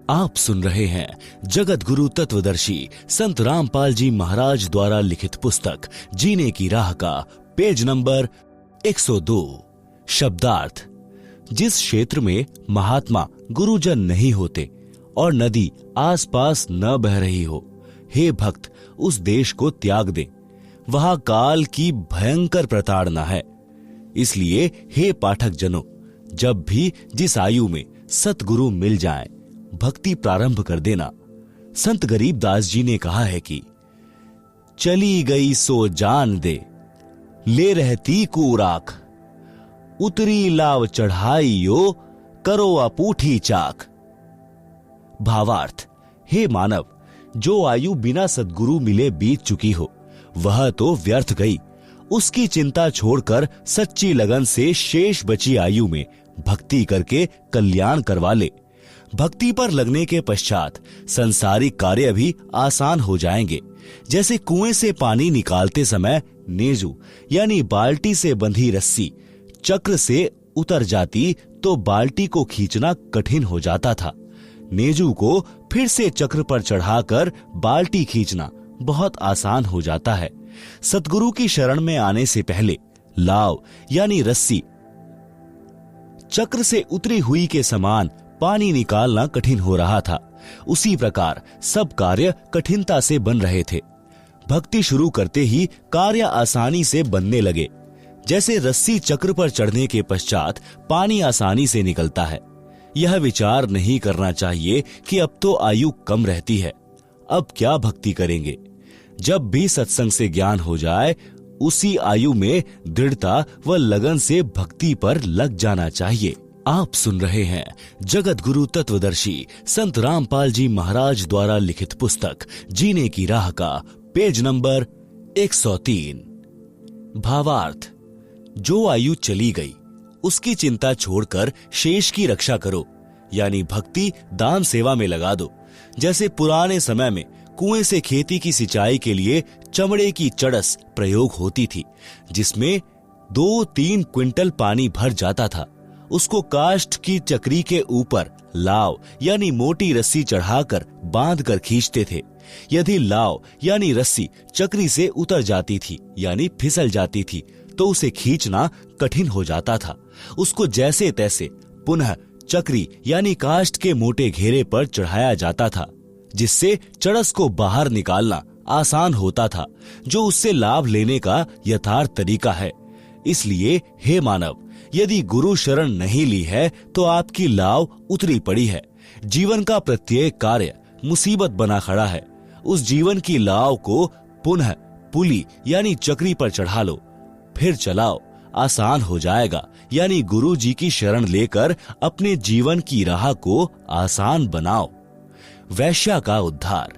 आप सुन रहे हैं जगत गुरु तत्वदर्शी संत रामपाल जी महाराज द्वारा लिखित पुस्तक जीने की राह का पेज नंबर 102। शब्दार्थ। जिस क्षेत्र में महात्मा गुरुजन नहीं होते और नदी आसपास न बह रही हो, हे भक्त उस देश को त्याग दे। वहां काल की भयंकर प्रताड़ना है। इसलिए हे पाठक जनों, जब भी जिस आयु में सतगुरु मिल जाए, भक्ति प्रारंभ कर देना। संत गरीबदास जी ने कहा है कि चली गई सो जान दे, ले रहती को राख, उतरी लाव चढ़ाई यो, करो अपूठी चाक। भावार्थ। हे मानव, जो आयु बिना सद्गुरु मिले बीत चुकी हो, वह तो व्यर्थ गई। उसकी चिंता छोड़कर सच्ची लगन से शेष बची आयु में भक्ति करके कल्याण करवा ले। भक्ति पर लगने के पश्चात संसारिक कार्य भी आसान हो जाएंगे। जैसे कुएं से पानी निकालते समय नेजू यानी बाल्टी से बंधी रस्सी चक्र से उतर जाती तो बाल्टी को खींचना कठिन हो जाता था। नेजू को फिर से चक्र पर चढ़ाकर बाल्टी खींचना बहुत आसान हो जाता है। सतगुरु की शरण में आने से पहले लाव यानी रस्सी चक्र से उतरी हुई के समान पानी निकालना कठिन हो रहा था। उसी प्रकार सब कार्य कठिनता से बन रहे थे। भक्ति शुरू करते ही कार्य आसानी से बनने लगे। जैसे रस्सी चक्र पर चढ़ने के पश्चात पानी आसानी से निकलता है। यह विचार नहीं करना चाहिए कि अब तो आयु कम रहती है, अब क्या भक्ति करेंगे। जब भी सत्संग से ज्ञान हो जाए, उसी आयु में दृढ़ता व लगन से भक्ति पर लग जाना चाहिए। आप सुन रहे हैं जगत गुरु तत्वदर्शी संत रामपाल जी महाराज द्वारा लिखित पुस्तक जीने की राह का पेज नंबर 103। भावार्थ। जो आयु चली गई, उसकी चिंता छोड़कर शेष की रक्षा करो, यानी भक्ति दान सेवा में लगा दो। जैसे पुराने समय में कुएं से खेती की सिंचाई के लिए चमड़े की चड़स प्रयोग होती थी, जिसमें 2-3 क्विंटल पानी भर जाता था। उसको काष्ठ की चक्री के ऊपर लाव यानी मोटी रस्सी चढ़ाकर बांधकर खींचते थे। यदि लाव यानी रस्सी चक्री से उतर जाती थी यानी फिसल जाती थी, तो उसे खींचना कठिन हो जाता था। उसको जैसे तैसे पुनः चक्री यानी काष्ठ के मोटे घेरे पर चढ़ाया जाता था, जिससे चड़स को बाहर निकालना आसान होता था, जो उससे लाभ लेने का यथार्थ तरीका है। इसलिए हे मानव, यदि गुरु शरण नहीं ली है तो आपकी लाव उतरी पड़ी है। जीवन का प्रत्येक कार्य मुसीबत बना खड़ा है। उस जीवन की लाव को पुनः पुली यानी चक्री पर चढ़ा लो, फिर चलाओ, आसान हो जाएगा। यानी गुरु जी की शरण लेकर अपने जीवन की राह को आसान बनाओ। वैश्या का उद्धार।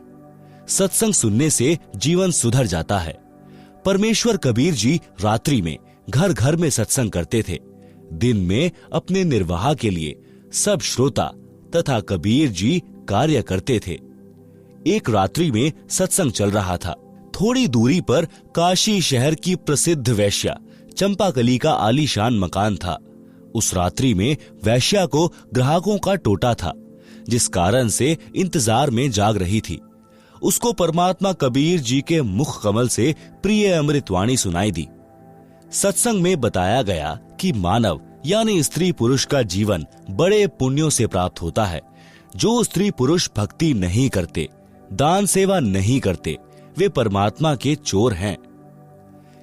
सत्संग सुनने से जीवन सुधर जाता है। परमेश्वर कबीर जी रात्रि में घर घर में सत्संग करते थे। दिन में अपने निर्वाह के लिए सब श्रोता तथा कबीर जी कार्य करते थे। एक रात्रि में सत्संग चल रहा था। थोड़ी दूरी पर काशी शहर की प्रसिद्ध वैश्या चंपाकली का आलीशान मकान था। उस रात्रि में वैश्या को ग्राहकों का टोटा था, जिस कारण से इंतजार में जाग रही थी। उसको परमात्मा कबीर जी के मुख कमल से प्रिय अमृतवाणी सुनाई दी। सत्संग में बताया गया कि मानव यानी स्त्री पुरुष का जीवन बड़े पुण्यों से प्राप्त होता है। जो स्त्री पुरुष भक्ति नहीं करते, दान सेवा नहीं करते, वे परमात्मा के चोर हैं।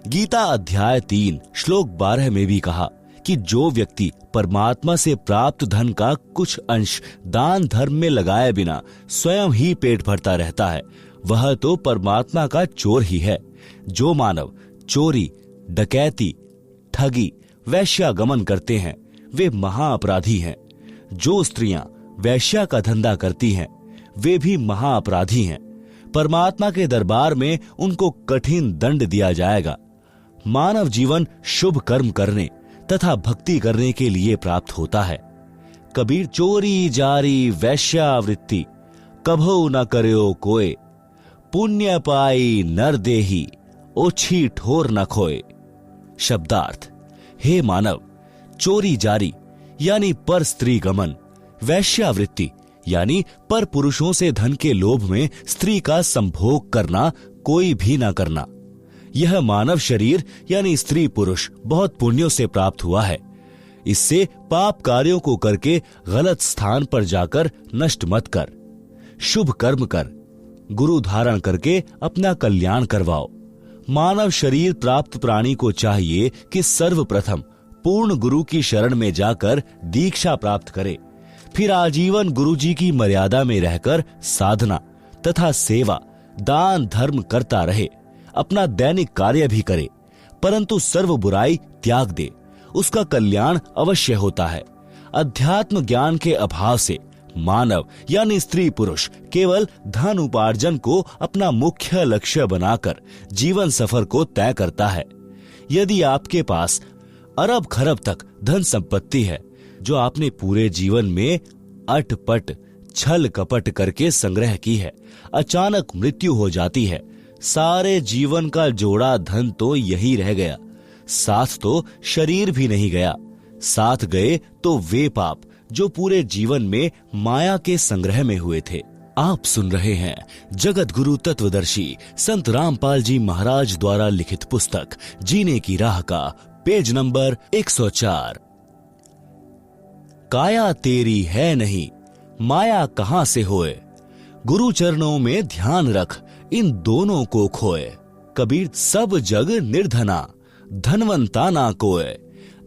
गीता अध्याय 3 श्लोक 12 में भी कहा कि जो व्यक्ति परमात्मा से प्राप्त धन का कुछ अंश दान धर्म में लगाए बिना स्वयं ही पेट भरता रहता है, वह तो परमात्मा का चोर ही है। जो मानव चोरी, डकैती, ठगी, वैश्यागमन करते हैं, वे महाअपराधी हैं। जो स्त्रियां वैश्या का धंधा करती हैं, वे भी महाअपराधी हैं। परमात्मा के दरबार में उनको कठिन दंड दिया जाएगा। मानव जीवन शुभ कर्म करने तथा भक्ति करने के लिए प्राप्त होता है। कबीर चोरी जारी वैश्यावृत्ति कभो न करयो कोय, पुण्य पाई नर देही ओछी ठोर न खोए। शब्दार्थ। हे मानव, चोरी जारी यानी पर स्त्री गमन, वैश्यावृत्ति यानी पर पुरुषों से धन के लोभ में स्त्री का संभोग करना कोई भी ना करना। यह मानव शरीर यानी स्त्री पुरुष बहुत पुण्यों से प्राप्त हुआ है। इससे पाप कार्यों को करके गलत स्थान पर जाकर नष्ट मत कर, शुभ कर्म कर, गुरु धारण करके अपना कल्याण करवाओ। मानव शरीर प्राप्त प्राणी को चाहिए कि सर्वप्रथम पूर्ण गुरु की शरण में जाकर दीक्षा प्राप्त करे, फिर आजीवन गुरु जी की मर्यादा में रहकर साधना तथा सेवा दान धर्म करता रहे, अपना दैनिक कार्य भी करे, परंतु सर्व बुराई त्याग दे, उसका कल्याण अवश्य होता है। अध्यात्म ज्ञान के अभाव से मानव यानी स्त्री पुरुष केवल धन उपार्जन को अपना मुख्य लक्ष्य बनाकर जीवन सफर को तय करता है। यदि आपके पास अरब खरब तक धन संपत्ति है, जो आपने पूरे जीवन में अटपट छल कपट करके संग्रह की है, अचानक मृत्यु हो जाती है, सारे जीवन का जोड़ा धन तो यही रह गया, साथ तो शरीर भी नहीं गया, साथ गए तो वे पाप जो पूरे जीवन में माया के संग्रह में हुए थे। आप सुन रहे हैं जगत गुरु तत्वदर्शी संत रामपाल जी महाराज द्वारा लिखित पुस्तक जीने की राह का पेज नंबर 104। काया तेरी है नहीं, माया कहां से होए, गुरु चरणों में ध्यान रख, इन दोनों को खोए। कबीर सब जग निर्धना, धनवंता ना कोय,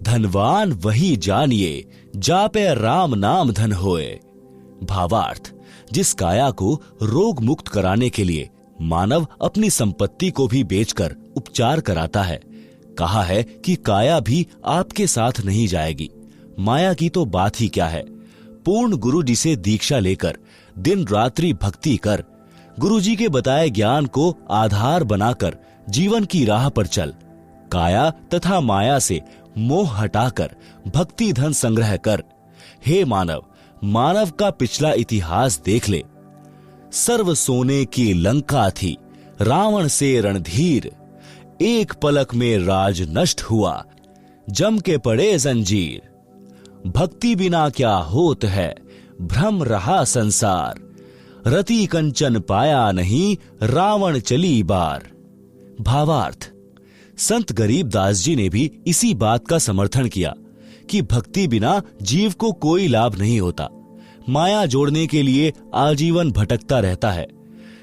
धनवान वही जानिए, जापे राम नाम धन होए। भावार्थ, जिस काया को रोग मुक्त कराने के लिए मानव अपनी संपत्ति को भी बेचकर उपचार कराता है, कहा है कि काया भी आपके साथ नहीं जाएगी। माया की तो बात ही क्या है। पूर्ण गुरु जी से दीक्षा लेकर दिन रात्रि भक्ति कर, गुरु जी के बताए ज्ञान को आधार बनाकर जीवन की राह पर चल। काया तथा माया से मोह हटाकर भक्ति धन संग्रह कर। हे मानव, मानव का पिछला इतिहास देख ले। सर्व सोने की लंका थी, रावण से रणधीर, एक पलक में राज नष्ट हुआ, जम के पड़े जंजीर। भक्ति बिना क्या होत है, भ्रम रहा संसार, रति कंचन पाया नहीं, रावण चली बार। भावार्थ, संत गरीबदास जी ने भी इसी बात का समर्थन किया कि भक्ति बिना जीव को कोई लाभ नहीं होता। माया जोड़ने के लिए आजीवन भटकता रहता है।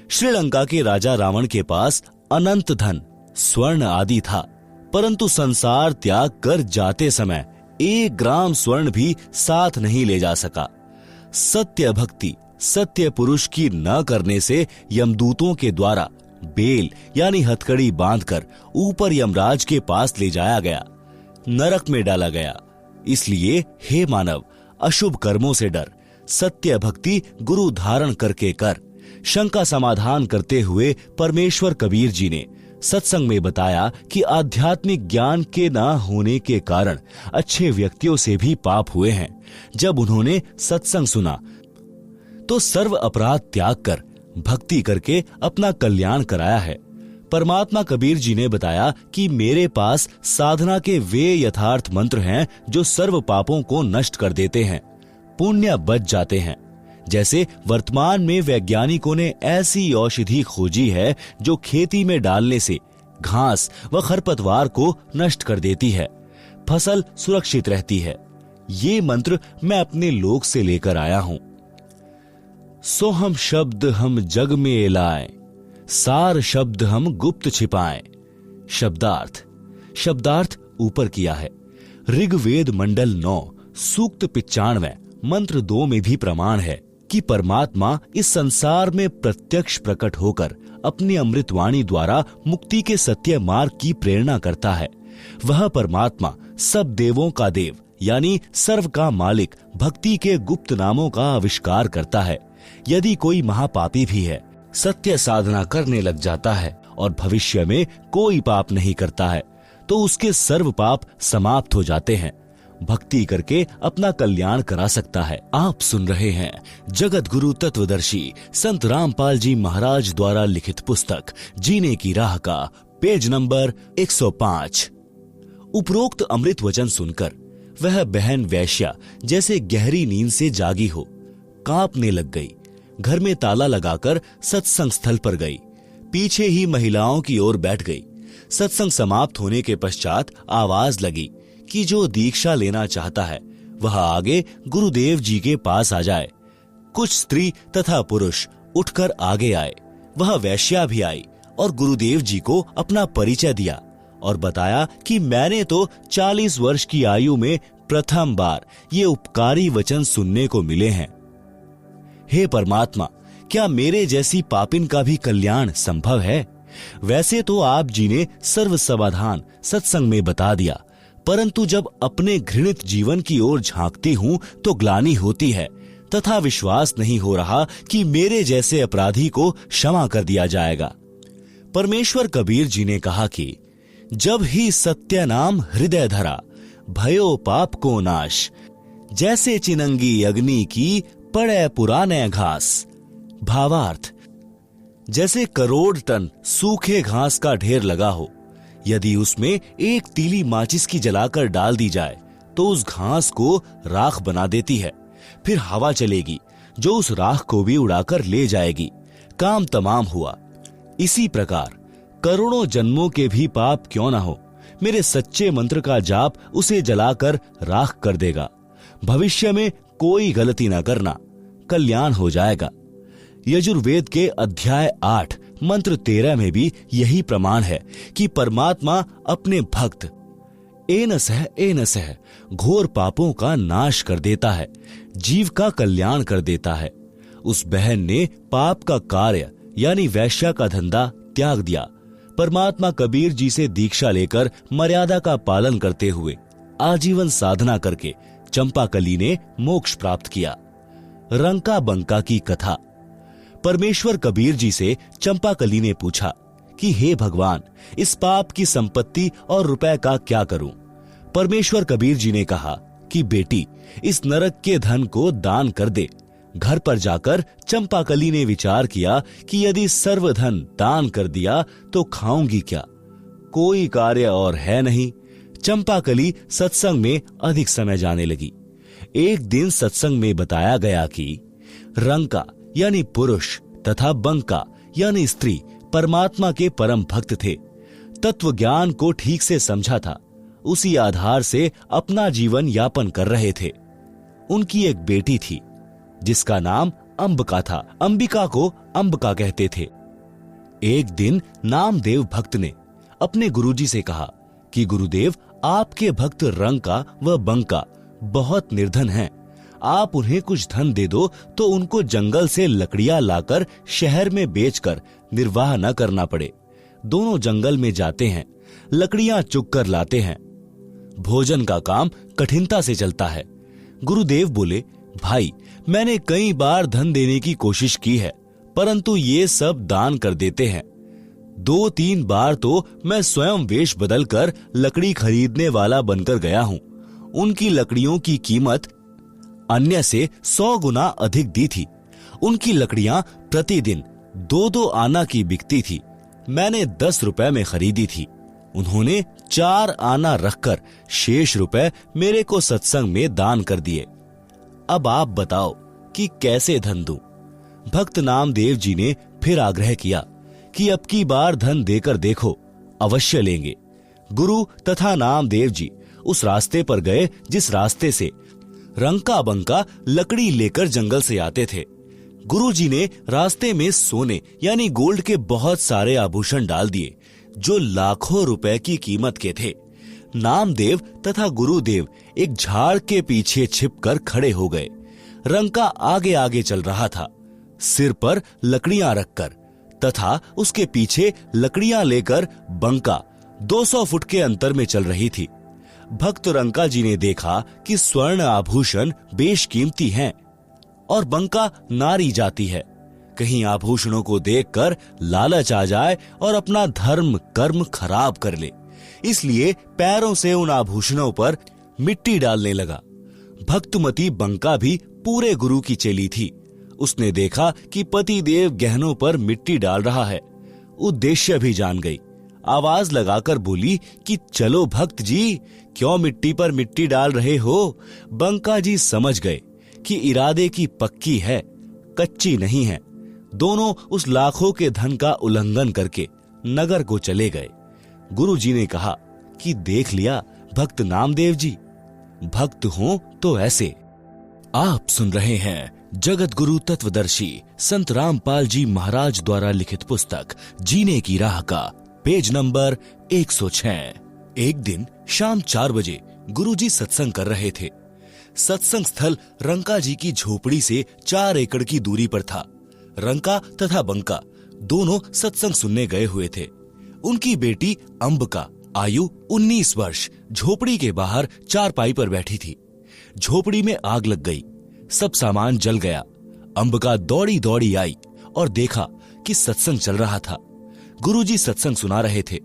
श्रीलंका के राजा रावण के पास अनंत धन स्वर्ण आदि था, परंतु संसार त्याग कर जाते समय 1 ग्राम स्वर्ण भी साथ नहीं ले जा सका। सत्य भक्ति सत्य पुरुष की न करने से यमदूतों के द्वारा बेल यानी हथकड़ी बांधकर ऊपर यमराज के पास ले जाया गया, नरक में डाला गया। इसलिए हे मानव, अशुभ कर्मों से डर, सत्य भक्ति गुरु धारण करके कर। शंका समाधान करते हुए परमेश्वर कबीर जी ने सत्संग में बताया कि आध्यात्मिक ज्ञान के न होने के कारण अच्छे व्यक्तियों से भी पाप हुए हैं। जब उन्होंने सत्संग सुना तो सर्व अपराध त्याग कर भक्ति करके अपना कल्याण कराया है। परमात्मा कबीर जी ने बताया कि मेरे पास साधना के वे यथार्थ मंत्र हैं जो सर्व पापों को नष्ट कर देते हैं, पुण्य बच जाते हैं। जैसे वर्तमान में वैज्ञानिकों ने ऐसी औषधि खोजी है जो खेती में डालने से घास व खरपतवार को नष्ट कर देती है, फसल सुरक्षित रहती है। ये मंत्र मैं अपने लोक से लेकर आया हूं। सो हम शब्द हम जग में लाए, सार शब्द हम गुप्त छिपाएं। शब्दार्थ ऊपर किया है। ऋग्वेद मंडल 9 सूक्त 95 मंत्र 2 में भी प्रमाण है कि परमात्मा इस संसार में प्रत्यक्ष प्रकट होकर अपनी अमृतवाणी द्वारा मुक्ति के सत्य मार्ग की प्रेरणा करता है। वह परमात्मा सब देवों का देव यानी सर्व का मालिक भक्ति के गुप्त नामों का आविष्कार करता है। यदि कोई महापापी भी है, सत्य साधना करने लग जाता है और भविष्य में कोई पाप नहीं करता है, तो उसके सर्व पाप समाप्त हो जाते हैं। भक्ति करके अपना कल्याण करा सकता है। आप सुन रहे हैं जगत गुरु तत्वदर्शी संत रामपाल जी महाराज द्वारा लिखित पुस्तक जीने की राह का पेज नंबर 105। उपरोक्त अमृत वचन सुनकर वह बहन वैश्या जैसे गहरी नींद से जागी हो, कांपने लग गई। घर में ताला लगाकर सत्संग स्थल पर गई। पीछे ही महिलाओं की ओर बैठ गई। सत्संग समाप्त होने के पश्चात आवाज लगी कि जो दीक्षा लेना चाहता है वह आगे गुरुदेव जी के पास आ जाए। कुछ स्त्री तथा पुरुष उठकर आगे आए। वह वैश्या भी आई और गुरुदेव जी को अपना परिचय दिया और बताया कि मैंने तो 40 वर्ष की आयु में प्रथम बार ये उपकारी वचन सुनने को मिले हैं। हे परमात्मा, क्या मेरे जैसी पापिन का भी कल्याण संभव है? वैसे तो आप जी ने सर्व समाधान सत्संग में बता दिया, परंतु जब अपने घृणित जीवन की ओर झांकती हूं तो ग्लानि होती है तथा विश्वास नहीं हो रहा कि मेरे जैसे अपराधी को क्षमा कर दिया जाएगा। परमेश्वर कबीर जी ने कहा कि जब ही सत्य नाम हृदय धरा, भयो पाप को नाश, जैसे चिनंगी अग्नि की पड़े पुराने घास। भावार्थ, जैसे करोड़ टन सूखे घास का ढेर लगा हो, यदि उसमें एक तीली माचिस की जलाकर डाल दी जाए तो उस घास को राख बना देती है। फिर हवा चलेगी जो उस राख को भी उड़ाकर ले जाएगी। काम तमाम हुआ। इसी प्रकार करोड़ों जन्मों के भी पाप क्यों ना हो, मेरे सच्चे मंत्र का जाप उसे जलाकर राख कर देगा। भविष्य में कोई गलती ना करना, कल्याण हो जाएगा। यजुर्वेद के अध्याय 8 मंत्र 13 में भी यही प्रमाण है कि परमात्मा अपने भक्त एन सह घोर पापों का नाश कर देता है, जीव का कल्याण कर देता है। उस बहन ने पाप का कार्य यानी वैश्या का धंधा त्याग दिया। परमात्मा कबीर जी से दीक्षा लेकर मर्यादा का पालन करते हुए आजीवन साधना करके चंपाकली ने मोक्ष प्राप्त किया। रंका बंका की कथा। परमेश्वर कबीर जी से चंपाकली ने पूछा कि हे भगवान, इस पाप की संपत्ति और रुपए का क्या करूं? परमेश्वर कबीर जी ने कहा कि बेटी, इस नरक के धन को दान कर दे। घर पर जाकर चंपाकली ने विचार किया कि यदि सर्वधन दान कर दिया तो खाऊंगी क्या? कोई कार्य और है नहीं। चंपाकली सत्संग में अधिक समय जाने लगी। एक दिन सत्संग में बताया गया कि रंका यानी पुरुष तथा बंका यानी स्त्री परमात्मा के परम भक्त थे। तत्व ज्ञान को ठीक से समझा था, उसी आधार से अपना जीवन यापन कर रहे थे। उनकी एक बेटी थी जिसका नाम अंबिका था। अंबिका को अंबिका कहते थे। एक दिन नामदेव भक्त ने अपने गुरुजी से कहा कि गुरुदेव, आपके भक्त रंका व बंका बहुत निर्धन हैं। आप उन्हें कुछ धन दे दो तो उनको जंगल से लकड़ियां लाकर शहर में बेचकर निर्वाह न करना पड़े। दोनों जंगल में जाते हैं, लकड़ियां चुग कर लाते हैं। भोजन का काम कठिनता से चलता है। गुरुदेव बोले, भाई, मैंने कई बार धन देने की कोशिश की है, परंतु ये सब दान कर देते हैं। 2-3 बार तो मैं स्वयं वेश बदलकर लकड़ी खरीदने वाला बनकर गया हूं। उनकी लकड़ियों की कीमत अन्य से 100 गुना अधिक दी थी। उनकी लकड़ियां प्रतिदिन 2-2 आना की बिकती थी। मैंने 10 रुपए में खरीदी थी। उन्होंने 4 आना रखकर शेष रुपए मेरे को सत्संग में दान कर दिए। अब आप बताओ कि कैसे धन दूं? भक्त नामदेव जी ने फिर आग्रह किया कि अब की बार धन देकर देखो, अवश्य लेंगे। गुरु तथा नामदेव जी उस रास्ते पर गए जिस रास्ते से रंका बंका लकड़ी लेकर जंगल से आते थे। गुरुजी ने रास्ते में सोने यानी गोल्ड के बहुत सारे आभूषण डाल दिए जो लाखों रुपए की कीमत के थे। नामदेव तथा गुरुदेव एक झाड़ के पीछे छिपकर खड़े हो गए। रंका आगे आगे चल रहा था, सिर पर लकड़ियां रखकर, तथा उसके पीछे लकड़ियां लेकर बंका 200 फुट के अंतर में चल रही थी। भक्त रंका जी ने देखा कि स्वर्ण आभूषण बेशकीमती हैं और बंका नारी जाती है। कहीं आभूषणों को देखकर लालच आ जाए और अपना धर्म कर्म खराब कर ले, इसलिए पैरों से उन आभूषणों पर मिट्टी डालने लगा। भक्तमती बंका भी पूरे गुरु की चेली थी। उसने देखा कि पति देव गहनों पर मिट्टी डाल रहा है। उद्देश्य भी जान गई। आवाज लगाकर बोली कि चलो भक्त जी, क्यों मिट्टी पर मिट्टी डाल रहे हो? बंका जी समझ गए कि इरादे की पक्की है, कच्ची नहीं है। दोनों उस लाखों के धन का उल्लंघन करके नगर को चले गए। गुरुजी ने कहा कि देख लिया भक्त नामदेव जी, भक्त हो तो ऐसे। आप सुन रहे हैं जगत गुरु तत्वदर्शी संत रामपाल जी महाराज द्वारा लिखित पुस्तक जीने की राह का पेज नंबर 106। एक दिन शाम 4 बजे गुरुजी सत्संग कर रहे थे। सत्संग स्थल रंका जी की झोपड़ी से 4 एकड़ की दूरी पर था। रंका तथा बंका दोनों सत्संग सुनने गए हुए थे। उनकी बेटी अंबिका आयु 19 वर्ष झोपड़ी के बाहर चारपाई पर बैठी थी। झोपड़ी में आग लग गई, सब सामान जल गया। अंबिका दौड़ी दौड़ी आई और देखा कि सत्संग चल रहा था। गुरुजी सत्संग सुना रहे थे।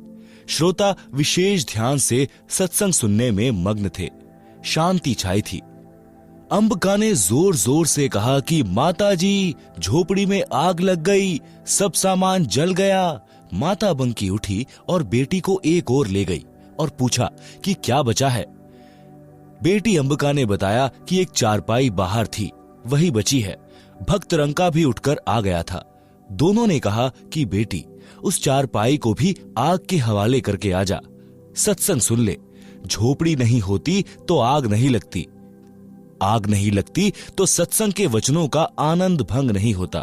श्रोता विशेष ध्यान से सत्संग सुनने में मग्न थे। शांति छाई थी। अंबिका ने जोर जोर से कहा कि माताजी, झोपड़ी में आग लग गई, सब सामान जल गया। माता बंकी उठी और बेटी को एक ओर ले गई और पूछा कि क्या बचा है। बेटी अंबिका ने बताया कि एक चारपाई बाहर थी, वही बची है। भक्त रंका भी उठकर आ गया था। दोनों ने कहा कि बेटी, उस चारपाई को भी आग के हवाले करके आ जा, सत्संग सुन ले। झोपड़ी नहीं होती तो आग नहीं लगती, आग नहीं लगती तो सत्संग के वचनों का आनंद भंग नहीं होता।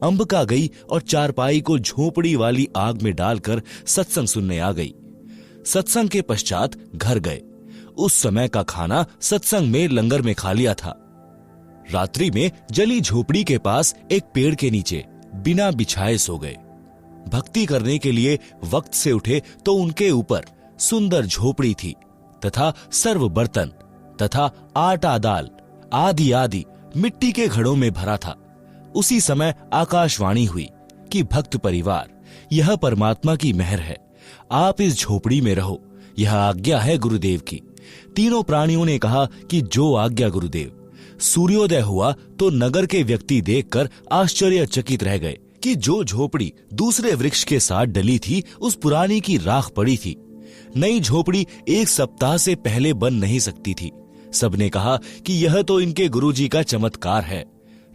अंबिका गई और चारपाई को झोपड़ी वाली आग में डालकर सत्संग सुनने आ गई। सत्संग के पश्चात घर गए। उस समय का खाना सत्संग में लंगर में खा लिया था। रात्रि में जली झोपड़ी के पास एक पेड़ के नीचे बिना बिछाए सो गए। भक्ति करने के लिए वक्त से उठे तो उनके ऊपर सुंदर झोपड़ी थी तथा सर्व बर्तन तथा आटा दाल आदि आदि मिट्टी के घड़ों में भरा था। उसी समय आकाशवाणी हुई कि भक्त परिवार, यह परमात्मा की मेहर है, आप इस झोपड़ी में रहो, यह आज्ञा है गुरुदेव की। तीनों प्राणियों ने कहा कि जो आज्ञा गुरुदेव। सूर्योदय हुआ तो नगर के व्यक्ति देखकर आश्चर्यचकित रह गए कि जो झोपड़ी दूसरे वृक्ष के साथ डली थी उस पुरानी की राख पड़ी थी। नई झोपड़ी 1 सप्ताह से पहले बन नहीं सकती थी। सबने कहा कि यह तो इनके गुरुजी का चमत्कार है।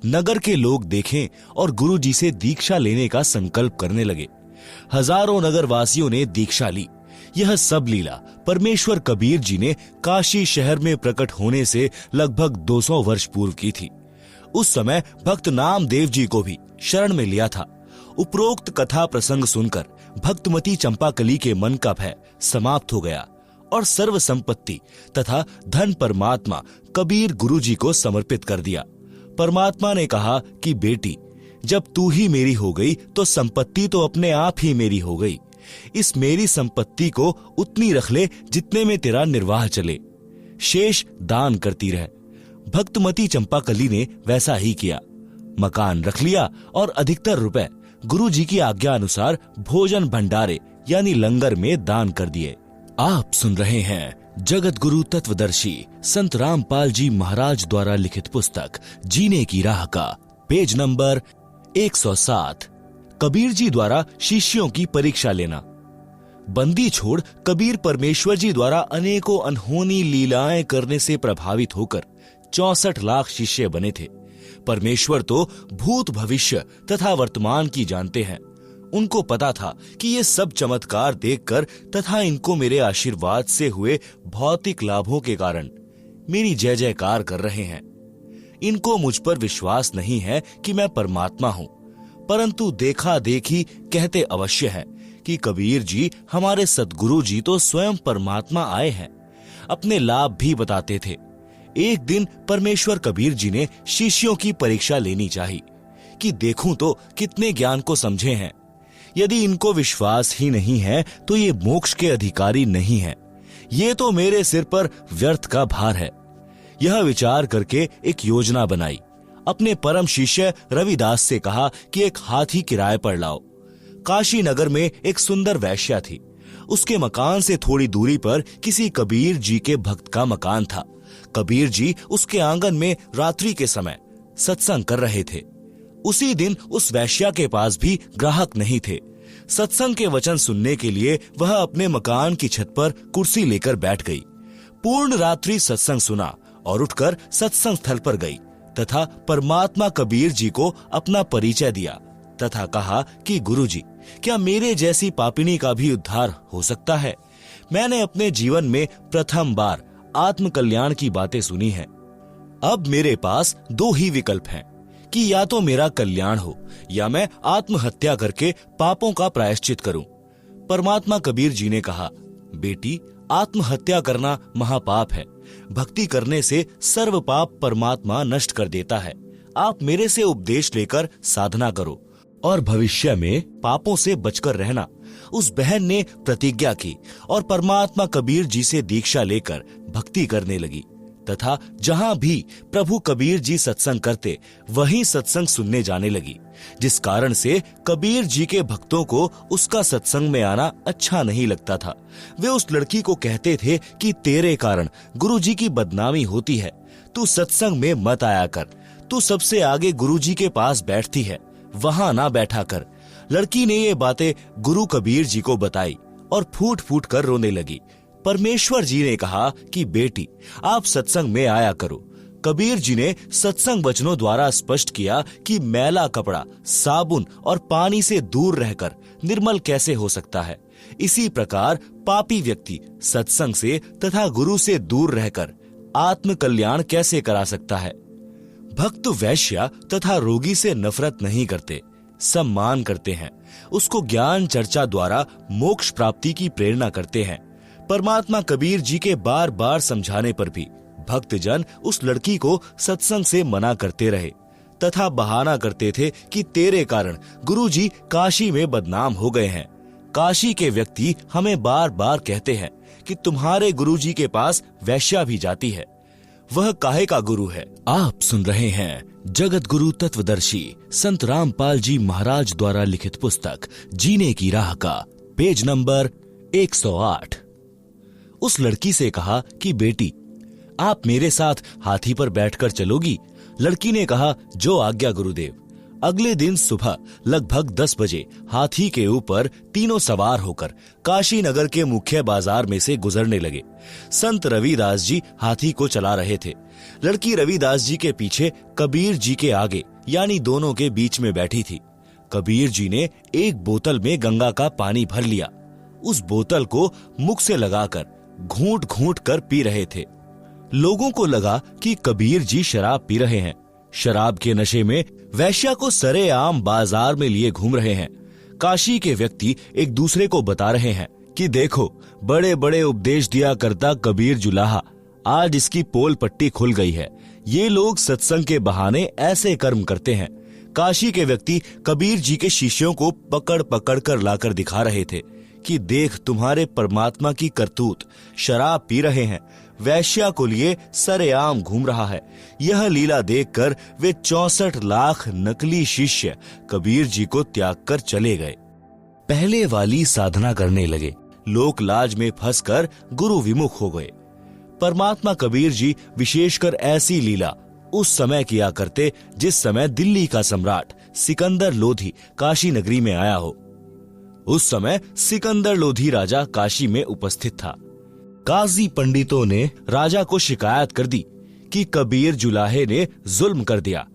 नगर के लोग देखें और गुरुजी से दीक्षा लेने का संकल्प करने लगे। हजारों नगरवासियों ने दीक्षा ली। यह सब लीला परमेश्वर कबीर जी ने काशी शहर में प्रकट होने से लगभग 200 वर्ष पूर्व की थी। उस समय भक्त नामदेव जी को भी शरण में लिया था। उपरोक्त कथा प्रसंग सुनकर भक्तमती चंपाकली के मन का भय समाप्त हो गया और सर्व संपत्ति तथा धन परमात्मा कबीर गुरुजी को समर्पित कर दिया। परमात्मा ने कहा कि बेटी, जब तू ही मेरी हो गई तो संपत्ति तो अपने आप ही मेरी हो गई। इस मेरी संपत्ति को उतनी रख ले जितने में तेरा निर्वाह चले, शेष दान करती रह। भक्तमती चंपाकली ने वैसा ही किया। मकान रख लिया और अधिकतर रुपए गुरुजी की आज्ञा अनुसार भोजन भंडारे यानी लंगर में दान कर दिए। आप सुन रहे हैं जगत गुरु तत्वदर्शी संत रामपाल जी महाराज द्वारा लिखित पुस्तक जीने की राह का पेज नंबर 107। कबीर जी द्वारा शिष्यों की परीक्षा लेना। बंदी छोड़ कबीर परमेश्वर जी द्वारा अनेकों अनहोनी लीलाएं करने से प्रभावित होकर 64 लाख शिष्य बने थे। परमेश्वर तो भूत भविष्य तथा वर्तमान की जानते हैं। उनको पता था कि ये सब चमत्कार देखकर तथा इनको मेरे आशीर्वाद से हुए भौतिक लाभों के कारण मेरी जय जयकार कर रहे हैं। इनको मुझ पर विश्वास नहीं है कि मैं परमात्मा हूं, परंतु देखा देखी कहते अवश्य है कि कबीर जी हमारे सद्गुरु जी तो स्वयं परमात्मा आए हैं। अपने लाभ भी बताते थे। एक दिन परमेश्वर कबीर जी ने शिष्यों की परीक्षा लेनी चाहिए कि देखूं तो कितने ज्ञान को समझे हैं। यदि इनको विश्वास ही नहीं है तो ये मोक्ष के अधिकारी नहीं है, ये तो मेरे सिर पर व्यर्थ का भार है। यह विचार करके एक योजना बनाई। अपने परम शिष्य रविदास से कहा कि एक हाथी किराए पर लाओ। काशी नगर में एक सुंदर वैश्या थी। उसके मकान से थोड़ी दूरी पर किसी कबीर जी के भक्त का मकान था। कबीर जी उसके आंगन में रात्रि के समय सत्संग कर रहे थे। उसी दिन उस वैश्या के पास भी ग्राहक नहीं थे। सत्संग के वचन सुनने के लिए वह अपने मकान की छत पर कुर्सी लेकर बैठ गई। पूर्ण रात्रि सत्संग सुना और उठकर सत्संग स्थल पर गई। तथा परमात्मा कबीर जी को अपना परिचय दिया तथा कहा कि गुरुजी, क्या मेरे जैसी पापिनी का भी उद्धार हो सकता है? मैंने अपने जीवन में प्रथम बार आत्म कल्याण की बातें सुनी हैं। अब मेरे पास दो ही विकल्प हैं कि या तो मेरा कल्याण हो या मैं आत्महत्या करके पापों का प्रायश्चित करूं। परमात्मा कबीर जी ने कहा, बेटी, आत्महत्या करना महापाप है। भक्ति करने से सर्व पाप परमात्मा नष्ट कर देता है। आप मेरे से उपदेश लेकर साधना करो और भविष्य में पापों से बचकर रहना। उस बहन ने प्रतिज्ञा की और परमात्मा कबीर जी से दीक्षा लेकर भक्ति करने लगी तथा जहां भी प्रभु कबीर जी सत्संग करते वहीं सत्संग सुनने जाने लगी, जिस कारण से कबीर जी के भक्तों को उसका सत्संग में आना अच्छा नहीं लगता था। वे उस लड़की को कहते थे कि तेरे कारण गुरु जी की बदनामी होती है, तू सत्संग में मत आया कर, तू सबसे आगे गुरु जी के पास बैठती है, वहां ना बैठा कर। लड़की ने ये बातें गुरु कबीर जी को बताई और फूट फूट कर रोने लगी। परमेश्वर जी ने कहा कि बेटी, आप सत्संग में आया करो। कबीर जी ने सत्संग वचनों द्वारा स्पष्ट किया कि मैला कपड़ा साबुन और पानी से दूर रहकर निर्मल कैसे हो सकता है। इसी प्रकार पापी व्यक्ति सत्संग से तथा गुरु से दूर रहकर आत्म कल्याण कैसे करा सकता है। भक्त वैश्या तथा रोगी से नफरत नहीं करते, सम्मान करते हैं, उसको ज्ञान चर्चा द्वारा मोक्ष प्राप्ति की प्रेरणा करते हैं। परमात्मा कबीर जी के बार बार समझाने पर भी भक्तजन उस लड़की को सत्संग से मना करते रहे तथा बहाना करते थे कि तेरे कारण गुरुजी काशी में बदनाम हो गए हैं। काशी के व्यक्ति हमें बार बार कहते हैं कि तुम्हारे गुरुजी के पास वैश्या भी जाती है, वह काहे का गुरु है। आप सुन रहे हैं जगत गुरु तत्वदर्शी संत रामपाल जी महाराज द्वारा लिखित पुस्तक जीने की राह का पेज नंबर 108। उस लड़की से कहा कि बेटी, आप मेरे साथ हाथी पर बैठकर चलोगी? लड़की ने कहा, जो आज्ञा गुरुदेव। अगले दिन सुबह लगभग 10 बजे हाथी के ऊपर तीनों सवार होकर काशी नगर के मुख्य बाजार में से गुजरने लगे। संत रविदास जी हाथी को चला रहे थे। लड़की रविदास जी के पीछे, कबीर जी के आगे, यानी दोनों के बीच में बैठी थी। कबीर जी ने एक बोतल में गंगा का पानी भर लिया। उस बोतल को मुख से लगाकर घूंट घूंट कर पी रहे थे। लोगों को लगा कि कबीर जी शराब पी रहे हैं। शराब के नशे में वैश्या को सरेआम बाजार में लिए घूम रहे हैं। काशी के व्यक्ति एक दूसरे को बता रहे हैं कि देखो, बड़े बड़े उपदेश दिया करता कबीर जुलाहा, आज इसकी पोल पट्टी खुल गई है। ये लोग सत्संग के बहाने ऐसे कर्म करते हैं। काशी के व्यक्ति कबीर जी के शिष्यों को पकड़ पकड़ कर लाकर दिखा रहे थे कि देख, तुम्हारे परमात्मा की करतूत, शराब पी रहे हैं, वैश्या को लिए सरेआम घूम रहा है। यह लीला देखकर वे 64 लाख नकली शिष्य कबीर जी को त्याग कर चले गए। पहले वाली साधना करने लगे, लोक लाज में फंसकर गुरु विमुख हो गए। परमात्मा कबीर जी विशेषकर ऐसी लीला उस समय किया करते जिस समय दिल्ली का सम्राट सिकंदर लोधी काशी नगरी में आया हो। उस समय सिकंदर लोधी राजा काशी में उपस्थित था। काजी पंडितों ने राजा को शिकायत कर दी कि कबीर जुलाहे ने जुल्म कर दिया।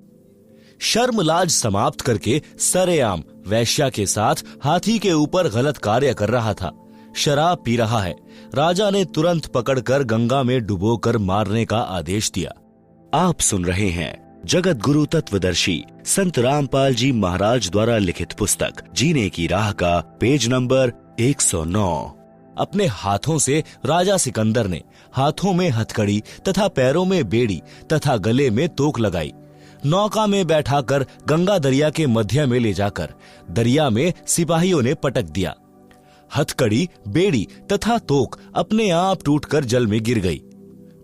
शर्म लाज समाप्त करके सरेआम वैश्या के साथ हाथी के ऊपर गलत कार्य कर रहा था, शराब पी रहा है। राजा ने तुरंत पकड़कर गंगा में डुबोकर मारने का आदेश दिया। आप सुन रहे हैं जगत गुरु तत्वदर्शी संत रामपाल जी महाराज द्वारा लिखित पुस्तक जीने की राह का पेज नंबर 109। अपने हाथों से राजा सिकंदर ने हाथों में हथकड़ी तथा पैरों में बेड़ी तथा गले में तोक लगाई। नौका में बैठाकर गंगा दरिया के मध्य में ले जाकर दरिया में सिपाहियों ने पटक दिया। हथकड़ी, बेड़ी तथा तोक अपने आप टूटकर जल में गिर गई।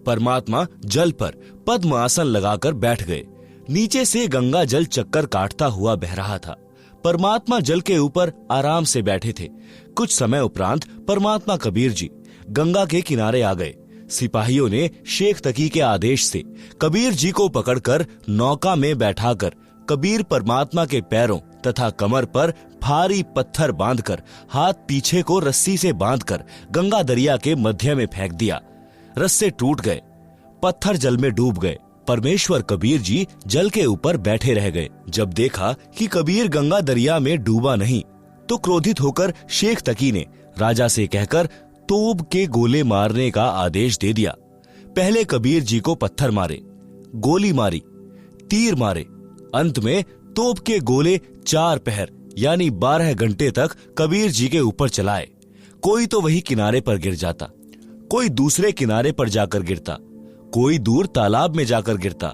परमात्मा जल पर पद्म आसन लगाकर बैठ गए। नीचे से गंगा जल चक्कर काटता हुआ बह रहा था। परमात्मा जल के ऊपर आराम से बैठे थे। कुछ समय उपरांत परमात्मा कबीर जी गंगा के किनारे आ गए। सिपाहियों ने शेख तकी के आदेश से कबीर जी को पकड़कर नौका में बैठाकर कबीर परमात्मा के पैरों तथा कमर पर भारी पत्थर बांधकर हाथ पीछे को रस्सी से बांधकर गंगा दरिया के मध्य में फेंक दिया। रस्से टूट गए, पत्थर जल में डूब गए परमेश्वर कबीर जी जल के ऊपर बैठे रह गए। जब देखा कि कबीर गंगा दरिया में डूबा नहीं, तो क्रोधित होकर शेख तकी ने राजा से कहकर तोप के गोले मारने का आदेश दे दिया। पहले कबीर जी को पत्थर मारे, गोली मारी, तीर मारे। अंत में तोप के गोले 4 पहर यानी 12 घंटे तक कबीर जी के ऊपर चलाए। कोई तो वही किनारे पर गिर जाता, कोई दूसरे किनारे पर जाकर गिरता, कोई दूर तालाब में जाकर गिरता।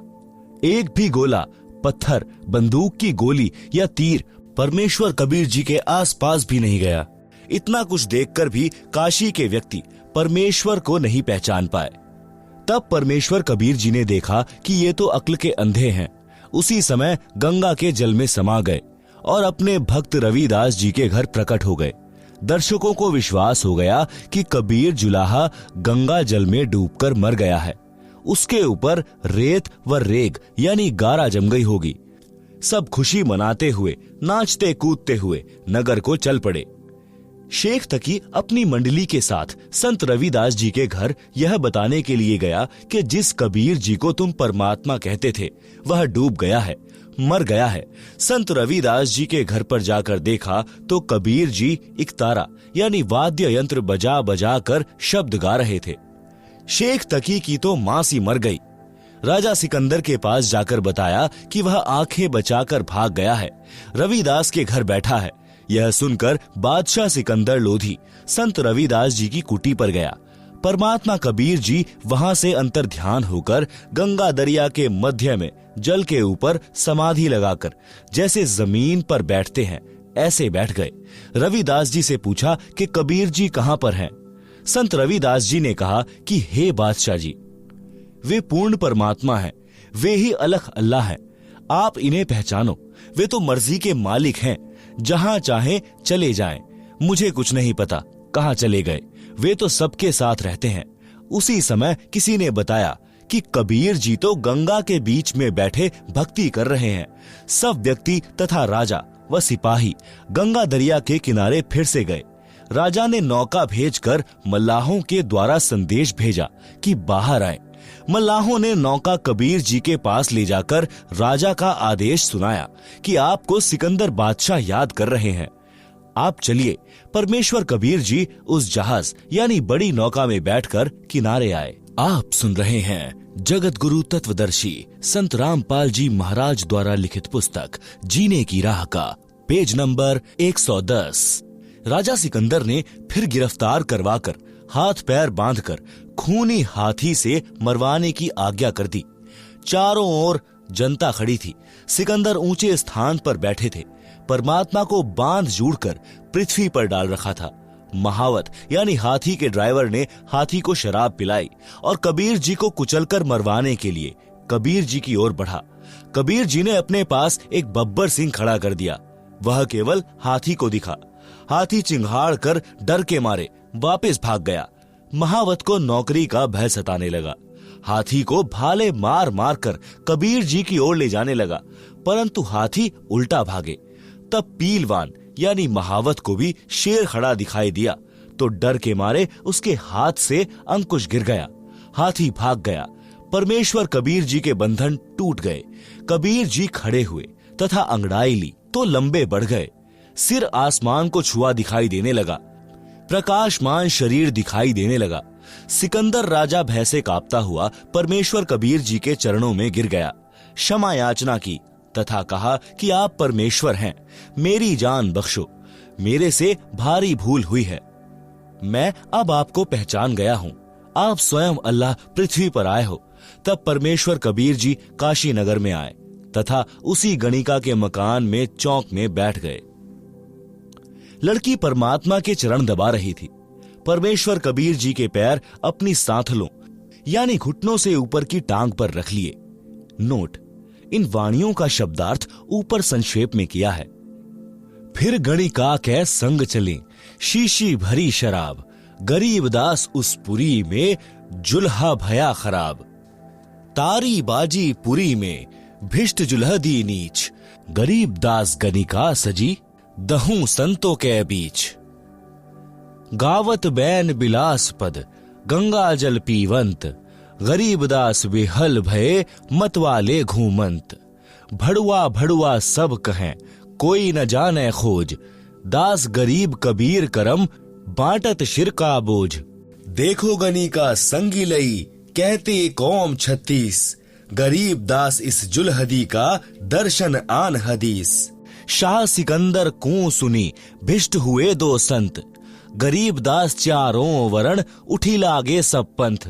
एक भी गोला, पत्थर, बंदूक की गोली या तीर परमेश्वर कबीर जी के आसपास भी नहीं गया। इतना कुछ देखकर भी काशी के व्यक्ति परमेश्वर को नहीं पहचान पाए। तब परमेश्वर कबीर जी ने देखा कि ये तो अक्ल के अंधे हैं। उसी समय गंगा के जल में समा गए और अपने भक्त रविदास जी के घर प्रकट हो गए। दर्शकों को विश्वास हो गया कि कबीर जुलाहा गंगा जल में डूबकर मर गया है। उसके ऊपर रेत व रेग यानी गारा जम गई होगी। सब खुशी मनाते हुए, नाचते कूदते हुए नगर को चल पड़े। शेख तकी अपनी मंडली के साथ संत रविदास जी के घर यह बताने के लिए गया कि जिस कबीर जी को तुम परमात्मा कहते थे वह डूब गया है, मर गया है। संत रविदास जी के घर पर जाकर देखा तो कबीर जी इकतारा यानी वाद्य यंत्र बजा बजा कर शब्द गा रहे थे। शेख तकी की तो मां सी मर गई। राजा सिकंदर के पास जाकर बताया कि वह आंखें बचाकर भाग गया है, रविदास के घर बैठा है। यह सुनकर बादशाह सिकंदर लोधी संत रविदास जी की कुटी पर गया। परमात्मा कबीर जी वहां से अंतर ध्यान होकर गंगा दरिया के मध्य में जल के ऊपर समाधि लगाकर जैसे जमीन पर बैठते हैं ऐसे बैठ गए। रविदास जी से पूछा कि कबीर जी कहां पर हैं? संत रविदास जी ने कहा कि हे बादशाह जी, वे पूर्ण परमात्मा हैं, वे ही अलख अल्लाह हैं। आप इन्हें पहचानो, वे तो मर्जी के मालिक हैं, जहां चाहे चले जाएं। मुझे कुछ नहीं पता कहां चले गए, वे तो सबके साथ रहते हैं। उसी समय किसी ने बताया कि कबीर जी तो गंगा के बीच में बैठे भक्ति कर रहे हैं। सब व्यक्ति तथा राजा व सिपाही गंगा दरिया के किनारे फिर से गए। राजा ने नौका भेजकर मल्लाहों के द्वारा संदेश भेजा कि बाहर आए। मल्लाहों ने नौका कबीर जी के पास ले जाकर राजा का आदेश सुनाया कि आपको सिकंदर बादशाह याद कर रहे हैं, आप चलिए। परमेश्वर कबीर जी उस जहाज यानी बड़ी नौका में बैठकर किनारे आए। आप सुन रहे हैं जगत गुरु तत्वदर्शी संत रामपाल जी महाराज द्वारा लिखित पुस्तक जीने की राह का पेज नंबर 110। राजा सिकंदर ने फिर गिरफ्तार करवाकर हाथ पैर बांधकर खूनी हाथी से मरवाने की आज्ञा कर दी। चारों ओर जनता खड़ी थी। सिकंदर ऊंचे स्थान पर बैठे थे। परमात्मा को बांध जोड़कर पृथ्वी पर डाल रखा था। महावत यानी हाथी के ड्राइवर ने हाथी को शराब पिलाई और कबीर जी को कुचलकर मरवाने के लिए कबीर जी की ओर बढ़ा। कबीर जी ने अपने पास एक बब्बर सिंह खड़ा कर दिया। वह केवल हाथी को दिखा। हाथी चिंघाड़ कर डर के मारे वापस भाग गया। महावत को नौकरी का भय सताने लगा। हाथी को भाले मार मार कर कबीर जी की ओर ले जाने लगा, परंतु हाथी उल्टा भागे। तब पीलवान यानी महावत को भी शेर खड़ा दिखाई दिया तो डर के मारे उसके हाथ से अंकुश गिर गया। हाथी भाग गया। परमेश्वर कबीर जी के बंधन टूट गए। कबीर जी खड़े हुए तथा अंगड़ाई ली तो लंबे बढ़ गए। सिर आसमान को छुआ दिखाई देने लगा। प्रकाशमान शरीर दिखाई देने लगा। सिकंदर राजा भय से कांपता हुआ परमेश्वर कबीर जी के चरणों में गिर गया। क्षमा याचना की तथा कहा कि आप परमेश्वर हैं, मेरी जान बख्शो, मेरे से भारी भूल हुई है। मैं अब आपको पहचान गया हूँ, आप स्वयं अल्लाह पृथ्वी पर आए हो। तब परमेश्वर कबीर जी काशी नगर में आए तथा उसी गणिका के मकान में चौक में बैठ गए। लड़की परमात्मा के चरण दबा रही थी। परमेश्वर कबीर जी के पैर अपनी सांथलों यानी घुटनों से ऊपर की टांग पर रख लिए। नोट: इन वाणियों का शब्दार्थ ऊपर संक्षेप में किया है। फिर गणिका के संग चले, शीशी भरी शराब, गरीब दास उस पुरी में जुल्हा भया खराब। तारी बाजी पुरी में भिष्ट जुल्ह दी नीच, गरीब दास गणिका सजी दहू संतों के बीच। गावत बैन बिलास पद, गंगा जल पीवंत, गरीबदास विहल भये मतवाले घूमंत। भड़ुआ भड़ुआ सब कहें कोई न जाने खोज। दास गरीब कबीर करम बांटत शिर का बोझ। देखो गनी का संगी लई कहते कौम 36। गरीब दास इस जुलहदी का दर्शन आन हदीस। शाह सिकंदर को सुनी भिष्ट हुए दो संत। गरीब दास चारों वरण उठी लागे सब पंथ।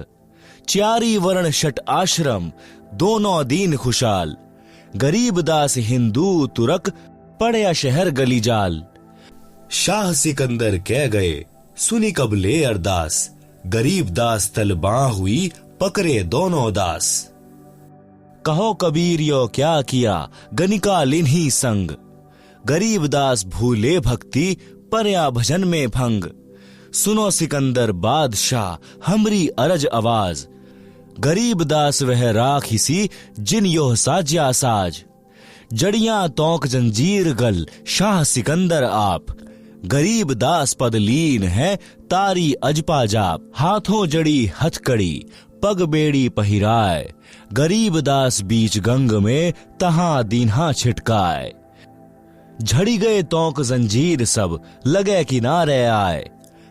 चारी वर्ण शट आश्रम दोनों दीन खुशाल। गरीब दास हिंदू तुरक पड़या शहर गली जाल। शाह सिकंदर कह गए सुनी कबले अरदास। गरीब दास तलबा हुई पकड़े दोनों दास। कहो कबीर यो क्या किया गनिका लिन्ही संग। गरीब दास भूले भक्ति परया भजन में भंग। सुनो सिकंदर बादशाह हमरी अरज आवाज। गरीब दास वह राखिसी जिन योह साज्या साज। जड़ियां तोक जंजीर गल शाह सिकंदर आप। गरीब दास पदलीन है तारी अजपा जाप। हाथों जड़ी हथकड़ी पग बेड़ी पहिराए। गरीब दास बीच गंग में तहां दीन्हा छिटकाए। झड़ी गए तोक जंजीर सब लगे किनारे आए।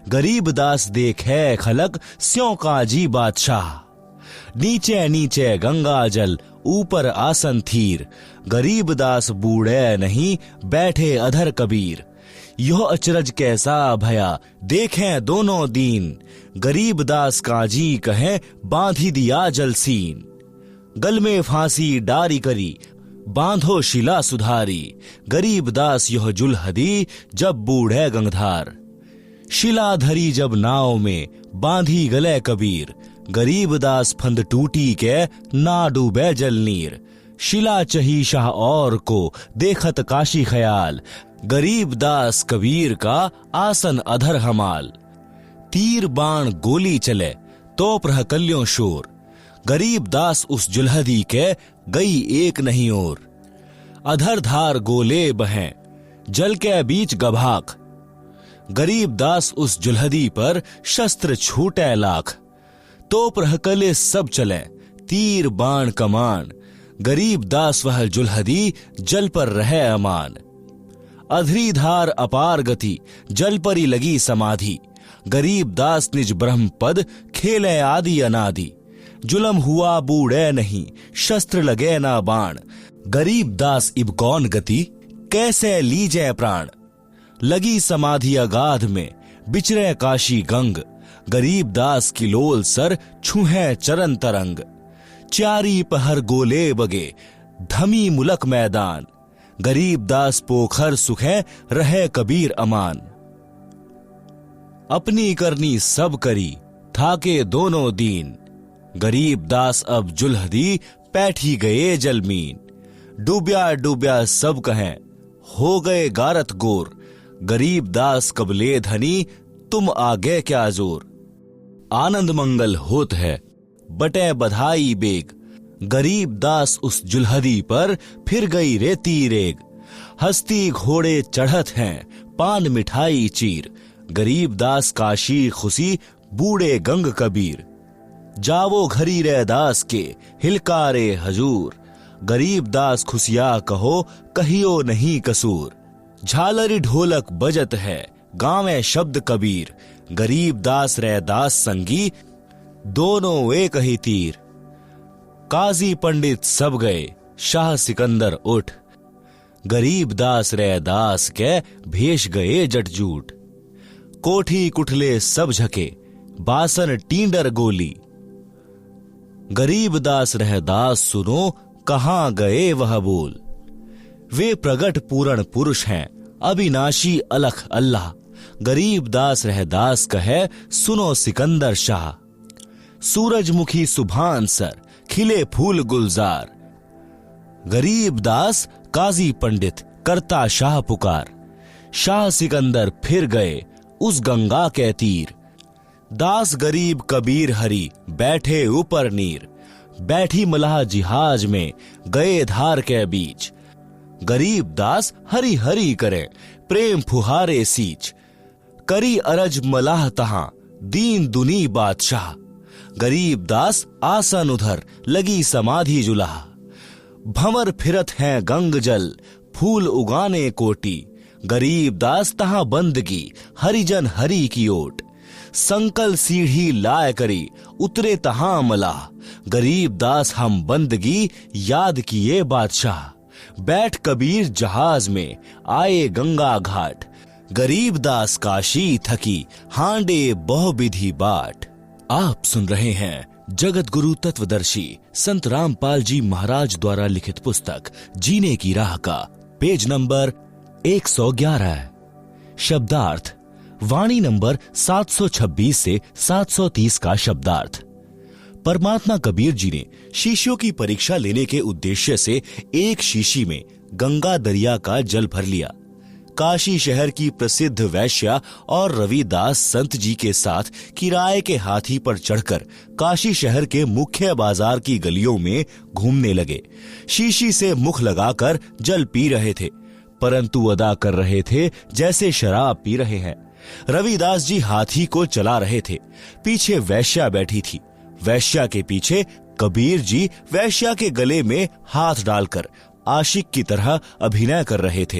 गरीब दास देखे खलक स्यों काजी बादशाह। नीचे नीचे गंगा जल ऊपर आसन थीर। गरीब दास बूढ़े नहीं बैठे अधर कबीर। यह अचरज कैसा भया देखें दोनों दीन। गरीब दास काजी कहे बांधी दिया जलसीन। गल में फांसी डारी करी बांधो शिला सुधारी। गरीब दास यह जुलहदी जब बूढ़े गंगधार। शिला धरी जब नाव में बांधी गले कबीर। गरीब दास फंद टूटी के ना डूबे जल नीर। शिला चही शाह और को देखत काशी ख्याल। गरीब दास कबीर का आसन अधर हमाल। तीर बाण गोली चले तो प्रहकल्यों शोर। गरीब दास उस जुलहदी के गई एक नहीं और। अधर धार गोले बहें जल के बीच गभाक। गरीब दास उस जुलहदी पर शस्त्र छूटे लाख। तो प्रहकले सब चले तीर बाण कमान। गरीब दास वह जुलहदी जल पर रहे अमान। अधरी धार अपार गति जल परी लगी समाधि। गरीब दास निज ब्रह्म पद खेले आदि अनादि। जुलम हुआ बूढ़े नहीं शस्त्र लगे ना बाण। गरीब दास इब कौन गति कैसे लीजे प्राण। लगी समाधि अगाध में बिचरे काशी गंग। गरीब दास की लोल सर छुहे चरण तरंग। चारी पहर गोले बगे धमी मुलक मैदान। गरीब दास पोखर सुखे रहे कबीर अमान। अपनी करनी सब करी थाके दोनों दीन। गरीब दास अब जुलहदी पैठी गए जलमीन। डूब्या डूब्या सब कहें हो गए गारत गोर। गरीब दास कबले धनी तुम आगे क्या जोर। आनंद मंगल होत है बटे बधाई बेग। गरीब दास उस जुलहदी पर फिर गई रेती रेग। हस्ती घोड़े चढ़त हैं पान मिठाई चीर। गरीब दास काशी खुशी बूढ़े गंग कबीर। जावो घरी रे दास के हिलकारे हजूर। गरीब दास खुशिया कहो कहियो नहीं कसूर। झालरी ढोलक बजत है गावे शब्द कबीर। गरीब दास रे दास संगी दोनों एक ही तीर। काजी पंडित सब गए शाह सिकंदर उठ। गरीब दास रे दास के भेष गए जटजूट। कोठी कुठले सब झके बासन टींडर गोली। गरीब दास रह दास सुनो कहां गए वह बोल। वे प्रगट पूर्ण पुरुष हैं अविनाशी अलख अल्लाह। गरीब दास रह दास कहे सुनो सिकंदर शाह। सूरजमुखी सुभान सर खिले फूल गुलजार। गरीब दास काजी पंडित करता शाह पुकार। शाह सिकंदर फिर गए उस गंगा के तीर। दास गरीब कबीर हरि बैठे ऊपर नीर। बैठी मलाह जिहाज में गए धार के बीच। गरीब दास हरि हरि करे प्रेम फुहारे सींच। करी अरज मलाह तहां दीन दुनी बादशाह। गरीब दास आसन उधर लगी समाधि जुलाहा। भंवर फिरत हैं गंग जल फूल उगाने कोटी। गरीब दास तहां बंदगी हरिजन हरि की ओट। संकल सीढ़ी लाय करी उतरे तहां मलाह। गरीब दास हम बंदगी याद किए बादशाह। बैठ कबीर जहाज में आए गंगा घाट। गरीब दास काशी थकी हांडे बहु विधि बाट। आप सुन रहे हैं जगत गुरु तत्वदर्शी संत रामपाल जी महाराज द्वारा लिखित पुस्तक जीने की राह का पेज नंबर 111। शब्दार्थ वाणी नंबर 726 से 730 का शब्दार्थ। परमात्मा कबीर जी ने शिष्यों की परीक्षा लेने के उद्देश्य से एक शीशी में गंगा दरिया का जल भर लिया। काशी शहर की प्रसिद्ध वैश्या और रविदास संत जी के साथ किराए के हाथी पर चढ़कर काशी शहर के मुख्य बाजार की गलियों में घूमने लगे। शीशी से मुख लगाकर जल पी रहे थे, परंतु अदा कर रहे थे जैसे शराब पी रहे हैं। रविदास जी हाथी को चला रहे थे, पीछे वैश्या बैठी थी। वैश्या के पीछे कबीर जी वैश्या के गले में हाथ डालकर आशिक की तरह अभिनय कर रहे थे।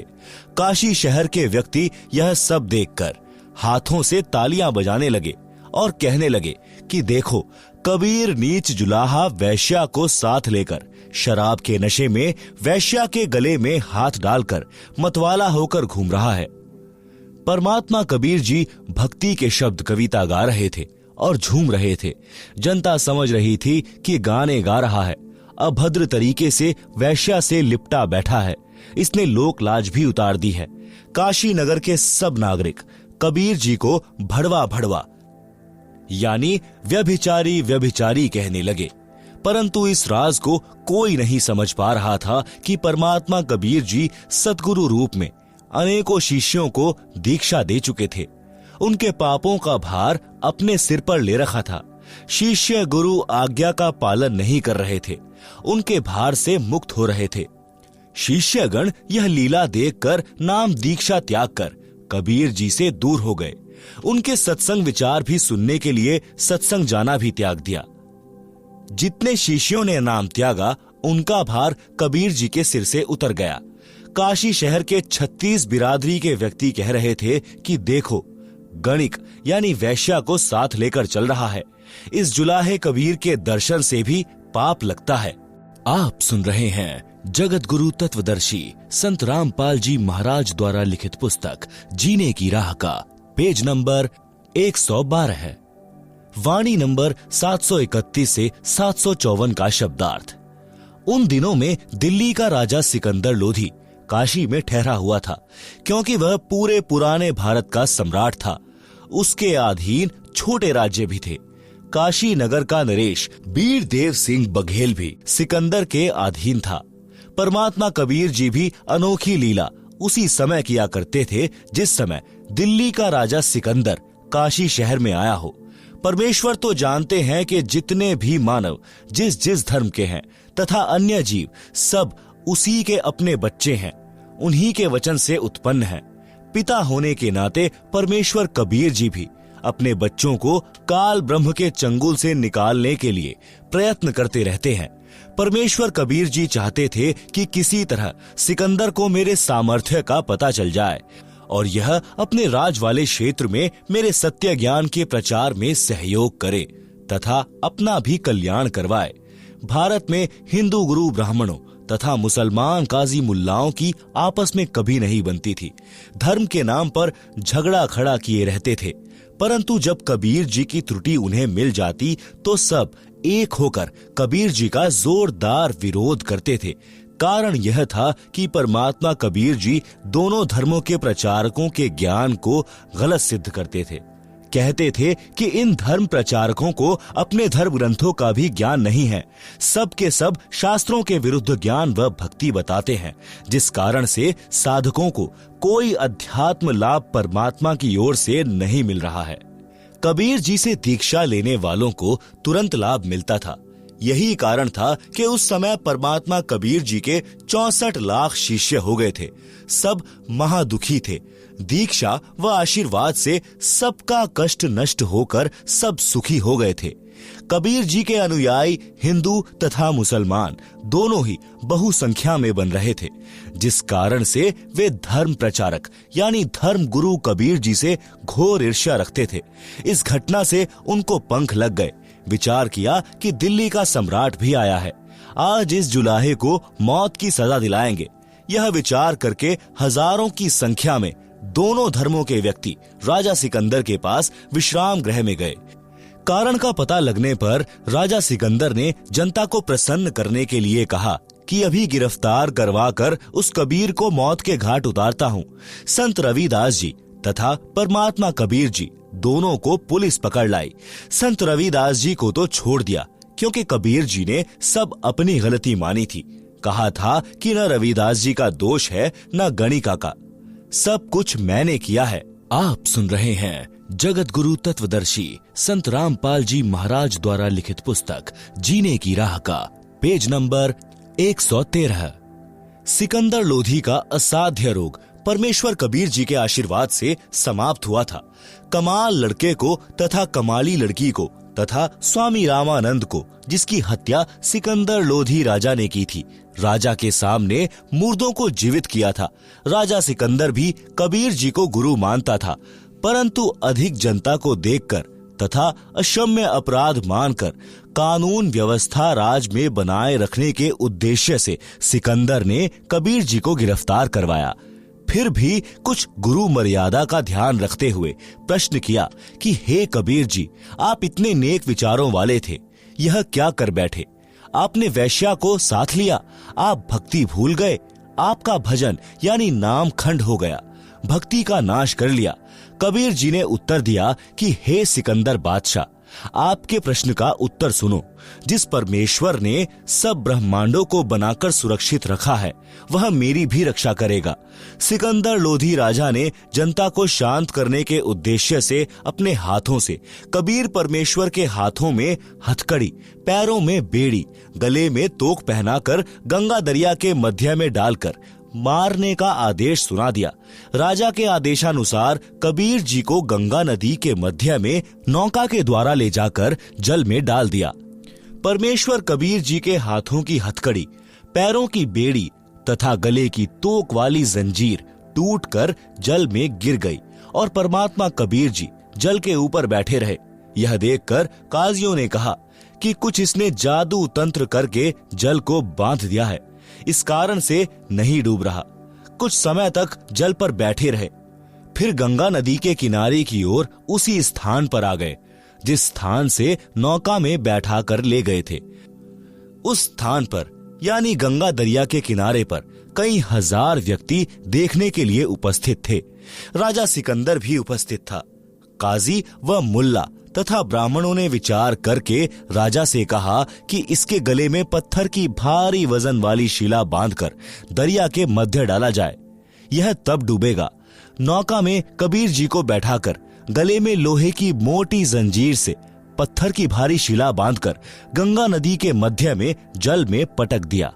काशी शहर के व्यक्ति यह सब देखकर हाथों से तालियां बजाने लगे और कहने लगे कि देखो, कबीर नीच जुलाहा वैश्या को साथ लेकर शराब के नशे में वैश्या के गले में हाथ डालकर मतवाला होकर घूम रहा है। परमात्मा कबीर जी भक्ति के शब्द कविता गा रहे थे और झूम रहे थे। जनता समझ रही थी कि गाने गा रहा है। अभद्र तरीके से वैश्या से लिपटा बैठा है। इसने लोक लाज भी उतार दी है। काशी नगर के सब नागरिक कबीर जी को भड़वा भड़वा यानी व्यभिचारी व्यभिचारी कहने लगे, परंतु इस राज को कोई नहीं समझ पा रहा था कि परमात्मा कबीर जी सतगुरु रूप में अनेकों शिष्यों को दीक्षा दे चुके थे। उनके पापों का भार अपने सिर पर ले रखा था। शिष्य गुरु आज्ञा का पालन नहीं कर रहे थे, उनके भार से मुक्त हो रहे थे। शिष्यगण यह लीला देखकर नाम दीक्षा त्याग कर कबीर जी से दूर हो गए। उनके सत्संग विचार भी सुनने के लिए सत्संग जाना भी त्याग दिया। जितने शिष्यों ने नाम त्यागा, उनका भार कबीर जी के सिर से उतर गया। काशी शहर के 36 बिरादरी के व्यक्ति कह रहे थे कि देखो, गणिक यानी वैश्या को साथ लेकर चल रहा है। इस जुलाहे कबीर के दर्शन से भी पाप लगता है। आप सुन रहे हैं जगत गुरु तत्वदर्शी संत रामपाल जी महाराज द्वारा लिखित पुस्तक जीने की राह का पेज नंबर 112 है। वाणी नंबर 731 से 754 का शब्दार्थ। उन दिनों में दिल्ली का राजा सिकंदर लोधी काशी में ठहरा हुआ था, क्योंकि वह पूरे पुराने भारत का सम्राट था। उसके अधीन छोटे राज्य भी थे। काशी नगर का नरेश बीरदेव सिंह बघेल भी सिकंदर के अधीन था। परमात्मा कबीर जी भी अनोखी लीला उसी समय किया करते थे जिस समय दिल्ली का राजा सिकंदर काशी शहर में आया हो। परमेश्वर तो जानते हैं कि जितने भी मानव जिस जिस धर्म के हैं तथा अन्य जीव सब उसी के अपने बच्चे हैं, उन्हीं के वचन से उत्पन्न हैं। पिता होने के नाते परमेश्वर कबीर जी भी अपने बच्चों को काल ब्रह्म के चंगुल से निकालने के लिए प्रयत्न करते रहते हैं। परमेश्वर कबीर जी चाहते थे कि किसी तरह सिकंदर को मेरे सामर्थ्य का पता चल जाए और यह अपने राज वाले क्षेत्र में मेरे सत्य ज्ञान के प्रचार में सहयोग करे तथा अपना भी कल्याण करवाए। भारत में हिंदू गुरु ब्राह्मणों तथा मुसलमान काजी मुल्लाओं की आपस में कभी नहीं बनती थी। धर्म के नाम पर झगड़ा खड़ा किए रहते थे, परंतु जब कबीर जी की त्रुटि उन्हें मिल जाती तो सब एक होकर कबीर जी का जोरदार विरोध करते थे। कारण यह था कि परमात्मा कबीर जी दोनों धर्मों के प्रचारकों के ज्ञान को गलत सिद्ध करते थे। कहते थे कि इन धर्म प्रचारकों को अपने धर्म ग्रंथों का भी ज्ञान नहीं है। सब के सब शास्त्रों के विरुद्ध ज्ञान व भक्ति बताते हैं, जिस कारण से साधकों को कोई अध्यात्म लाभ परमात्मा की ओर से नहीं मिल रहा है। कबीर जी से दीक्षा लेने वालों को तुरंत लाभ मिलता था। यही कारण था कि उस समय परमात्मा कबीर जी के 64 लाख शिष्य हो गए थे। सब महादुखी थे। दीक्षा व आशीर्वाद से सबका कष्ट नष्ट होकर सब सुखी हो गए थे। कबीर जी के अनुयायी हिंदू तथा मुसलमान दोनों ही बहुसंख्या में बन रहे थे, जिस कारण से वे धर्म प्रचारक यानी धर्म गुरु कबीर जी से घोर ईर्ष्या रखते थे। इस घटना से उनको पंख लग गए। विचार किया कि दिल्ली का सम्राट भी आया है, आज इस जुलाहे को मौत की सजा दिलाएंगे। यह विचार करके हजारों की संख्या में दोनों धर्मों के व्यक्ति राजा सिकंदर के पास विश्राम गृह में गए। कारण का पता लगने पर राजा सिकंदर ने जनता को प्रसन्न करने के लिए कहा कि अभी गिरफ्तार करवाकर उस कबीर को मौत के घाट उतारता हूँ। संत रविदास जी तथा परमात्मा कबीर जी दोनों को पुलिस पकड़ लाई। संत रविदास जी को तो छोड़ दिया, क्योंकि कबीर जी ने सब अपनी गलती मानी थी। कहा था कि न रविदास जी का दोष है न गणिका का, सब कुछ मैंने किया है। आप सुन रहे हैं जगत गुरु तत्वदर्शी संत रामपाल जी महाराज द्वारा लिखित पुस्तक जीने की राह का पेज नंबर 113। सिकंदर लोधी का असाध्य रोग परमेश्वर कबीर जी के आशीर्वाद से समाप्त हुआ था। कमाल लड़के को तथा कमाली लड़की को तथा स्वामी रामानंद को, जिसकी हत्या सिकंदर लोधी राजा ने की थी, राजा के सामने मुर्दों को जीवित किया था। राजा सिकंदर भी कबीर जी को गुरु मानता था, परंतु अधिक जनता को देखकर तथा अक्षम्य अपराध मानकर कानून व्यवस्था राज में बनाए रखने के उद्देश्य से सिकंदर ने कबीर जी को गिरफ्तार करवाया। फिर भी कुछ गुरु मर्यादा का ध्यान रखते हुए प्रश्न किया कि हे कबीर जी, आप इतने नेक विचारों वाले थे, यह क्या कर बैठे? आपने वैश्या को साथ लिया, आप भक्ति भूल गए, आपका भजन यानी नाम खंड हो गया, भक्ति का नाश कर लिया। कबीर जी ने उत्तर दिया कि हे सिकंदर बादशाह, आपके प्रश्न का उत्तर सुनो। जिस परमेश्वर ने सब ब्रह्मांडों को बनाकर सुरक्षित रखा है, वह मेरी भी रक्षा करेगा। सिकंदर लोधी राजा ने जनता को शांत करने के उद्देश्य से अपने हाथों से कबीर परमेश्वर के हाथों में हथकड़ी, पैरों में बेड़ी, गले में तोक पहनाकर गंगा दरिया के मध्य में डालकर मारने का आदेश सुना दिया। राजा के आदेशानुसार कबीर जी को गंगा नदी के मध्य में नौका के द्वारा ले जाकर जल में डाल दिया। परमेश्वर कबीर जी के हाथों की हथकड़ी, पैरों की बेड़ी तथा गले की तोक वाली जंजीर टूटकर जल में गिर गई और परमात्मा कबीर जी जल के ऊपर बैठे रहे। यह देखकर काजियों ने कहा कि कुछ इसने जादू तंत्र करके जल को बांध दिया है, इस कारण से नहीं डूब रहा। कुछ समय तक जल पर बैठे रहे, फिर गंगा नदी के किनारे की ओर उसी स्थान पर आ गए जिस स्थान से नौका में बैठा कर ले गए थे। उस स्थान पर यानी गंगा दरिया के किनारे पर कई हजार व्यक्ति देखने के लिए उपस्थित थे। राजा सिकंदर भी उपस्थित था। काजी व मुल्ला तथा ब्राह्मणों ने विचार करके राजा से कहा कि इसके गले में पत्थर की भारी वजन वाली शिला बांधकर दरिया के मध्य डाला जाए, यह तब डूबेगा। नौका में कबीर जी को बैठाकर गले में लोहे की मोटी जंजीर से पत्थर की भारी शिला बांधकर गंगा नदी के मध्य में जल में पटक दिया।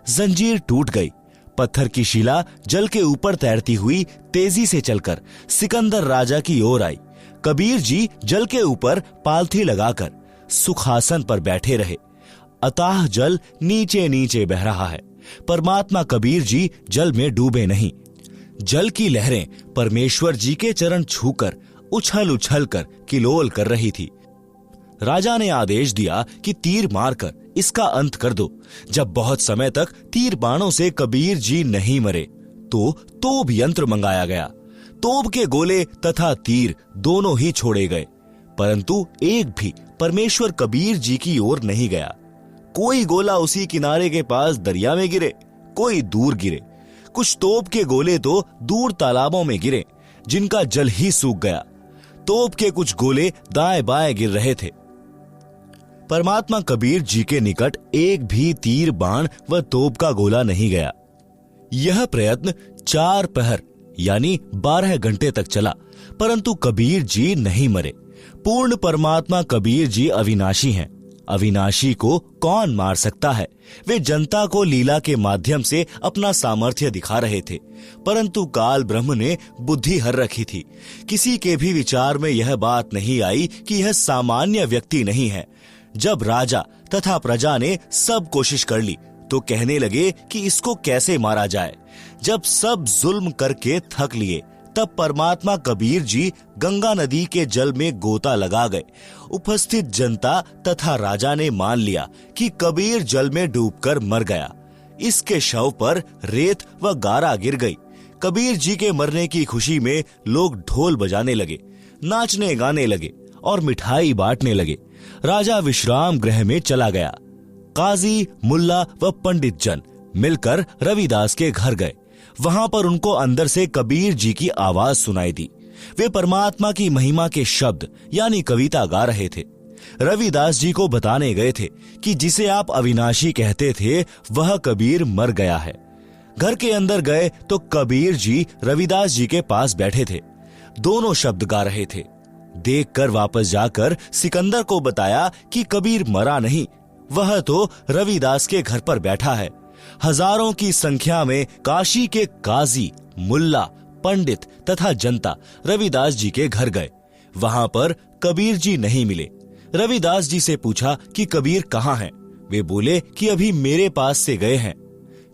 जंजीर टूट गई। पत्थर की शिला जल के ऊपर तैरती हुई तेजी से चलकर सिकंदर राजा की ओर आई। कबीर जी जल के ऊपर पालथी लगाकर सुखासन पर बैठे रहे। अथाह जल नीचे नीचे बह रहा है। परमात्मा कबीर जी जल में डूबे नहीं। जल की लहरें परमेश्वर जी के चरण छूकर उछल उछल कर किलोल कर रही थी। राजा ने आदेश दिया कि तीर मारकर इसका अंत कर दो। जब बहुत समय तक तीर बाणों से कबीर जी नहीं मरे तो तोप यंत्र मंगाया गया। तोप के गोले तथा तीर दोनों ही छोड़े गए, परंतु एक भी परमेश्वर कबीर जी की ओर नहीं गया। कोई गोला उसी किनारे के पास दरिया में गिरे, कोई दूर गिरे। कुछ तोप के गोले तो दूर तालाबों में गिरे जिनका जल ही सूख गया। तोप के कुछ गोले दाएं बाएं गिर रहे थे। परमात्मा कबीर जी के निकट एक भी तीर बाण व तोप का गोला नहीं गया। यह प्रयत्न 4 पहर यानी 12 घंटे तक चला, परंतु कबीर जी नहीं मरे। पूर्ण परमात्मा कबीर जी अविनाशी हैं। अविनाशी को कौन मार सकता है? वे जनता को लीला के माध्यम से अपना सामर्थ्य दिखा रहे थे, परंतु काल ब्रह्म ने बुद्धि हर रखी थी। किसी के भी विचार में यह बात नहीं आई कि यह सामान्य व्यक्ति नहीं है। जब राजा तथा प्रजा ने सब कोशिश कर ली तो कहने लगे कि इसको कैसे मारा जाए। जब सब जुल्म करके थक लिए तब परमात्मा कबीर जी गंगा नदी के जल में गोता लगा गए। उपस्थित जनता तथा राजा ने मान लिया कि कबीर जल में डूबकर मर गया। इसके शव पर रेत व गारा गिर गई। कबीर जी के मरने की खुशी में लोग ढोल बजाने लगे, नाचने गाने लगे और मिठाई बांटने लगे। राजा विश्राम गृह में चला गया। काजी, मुल्ला व पंडित जन मिलकर रविदास के घर गए। वहां पर उनको अंदर से कबीर जी की आवाज सुनाई दी। वे परमात्मा की महिमा के शब्द यानी कविता गा रहे थे। रविदास जी को बताने गए थे कि जिसे आप अविनाशी कहते थे वह कबीर मर गया है। घर के अंदर गए तो कबीर जी रविदास जी के पास बैठे थे। दोनों शब्द गा रहे थे। देखकर वापस जाकर सिकंदर को बताया कि कबीर मरा नहीं, वह तो रविदास के घर पर बैठा है। हजारों की संख्या में काशी के काजी, मुल्ला, पंडित तथा जनता रविदास जी के घर गए। वहां पर कबीर जी नहीं मिले। रविदास जी से पूछा कि कबीर कहाँ हैं? वे बोले कि अभी मेरे पास से गए हैं।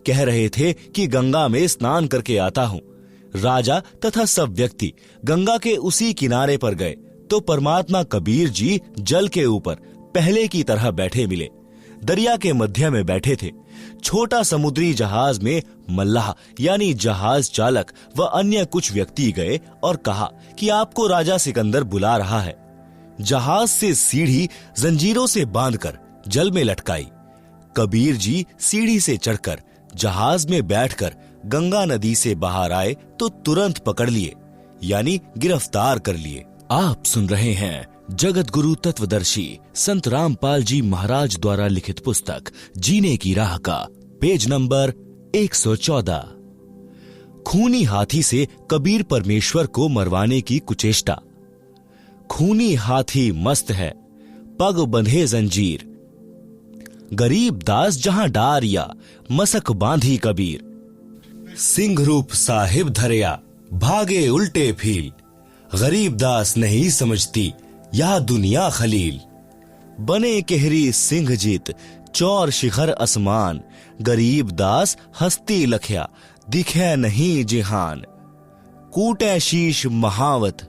कह रहे थे कि गंगा में स्नान करके आता हूँ। राजा तथा सब व्यक्ति गंगा के उसी किनारे पर गए तो परमात्मा कबीर जी जल के ऊपर पहले की तरह बैठे मिले। दरिया के मध्य में बैठे थे। छोटा समुद्री जहाज में मल्लाह यानी जहाज चालक व अन्य कुछ व्यक्ति गए और कहा कि आपको राजा सिकंदर बुला रहा है। जहाज से सीढ़ी जंजीरों से बांधकर जल में लटकाई। कबीर जी सीढ़ी से चढ़कर जहाज में बैठकर गंगा नदी से बाहर आए तो तुरंत पकड़ लिए यानी गिरफ्तार कर लिए। आप सुन रहे हैं जगत गुरु तत्वदर्शी संत रामपाल जी महाराज द्वारा लिखित पुस्तक जीने की राह का पेज नंबर 114। खूनी हाथी से कबीर परमेश्वर को मरवाने की कुचेष्टा। खूनी हाथी मस्त है, पग बंधे जंजीर। गरीब दास जहां डारिया, मसक बांधी कबीर। सिंह रूप साहिब धरिया, भागे उल्टे फील। गरीब दास नहीं समझती यह दुनिया खलील। बने केहरी सिंह जीत, चौर शिखर असमान। गरीब दास हस्ती लखया, दिखे नहीं जिहान। कूटे शीश महावत,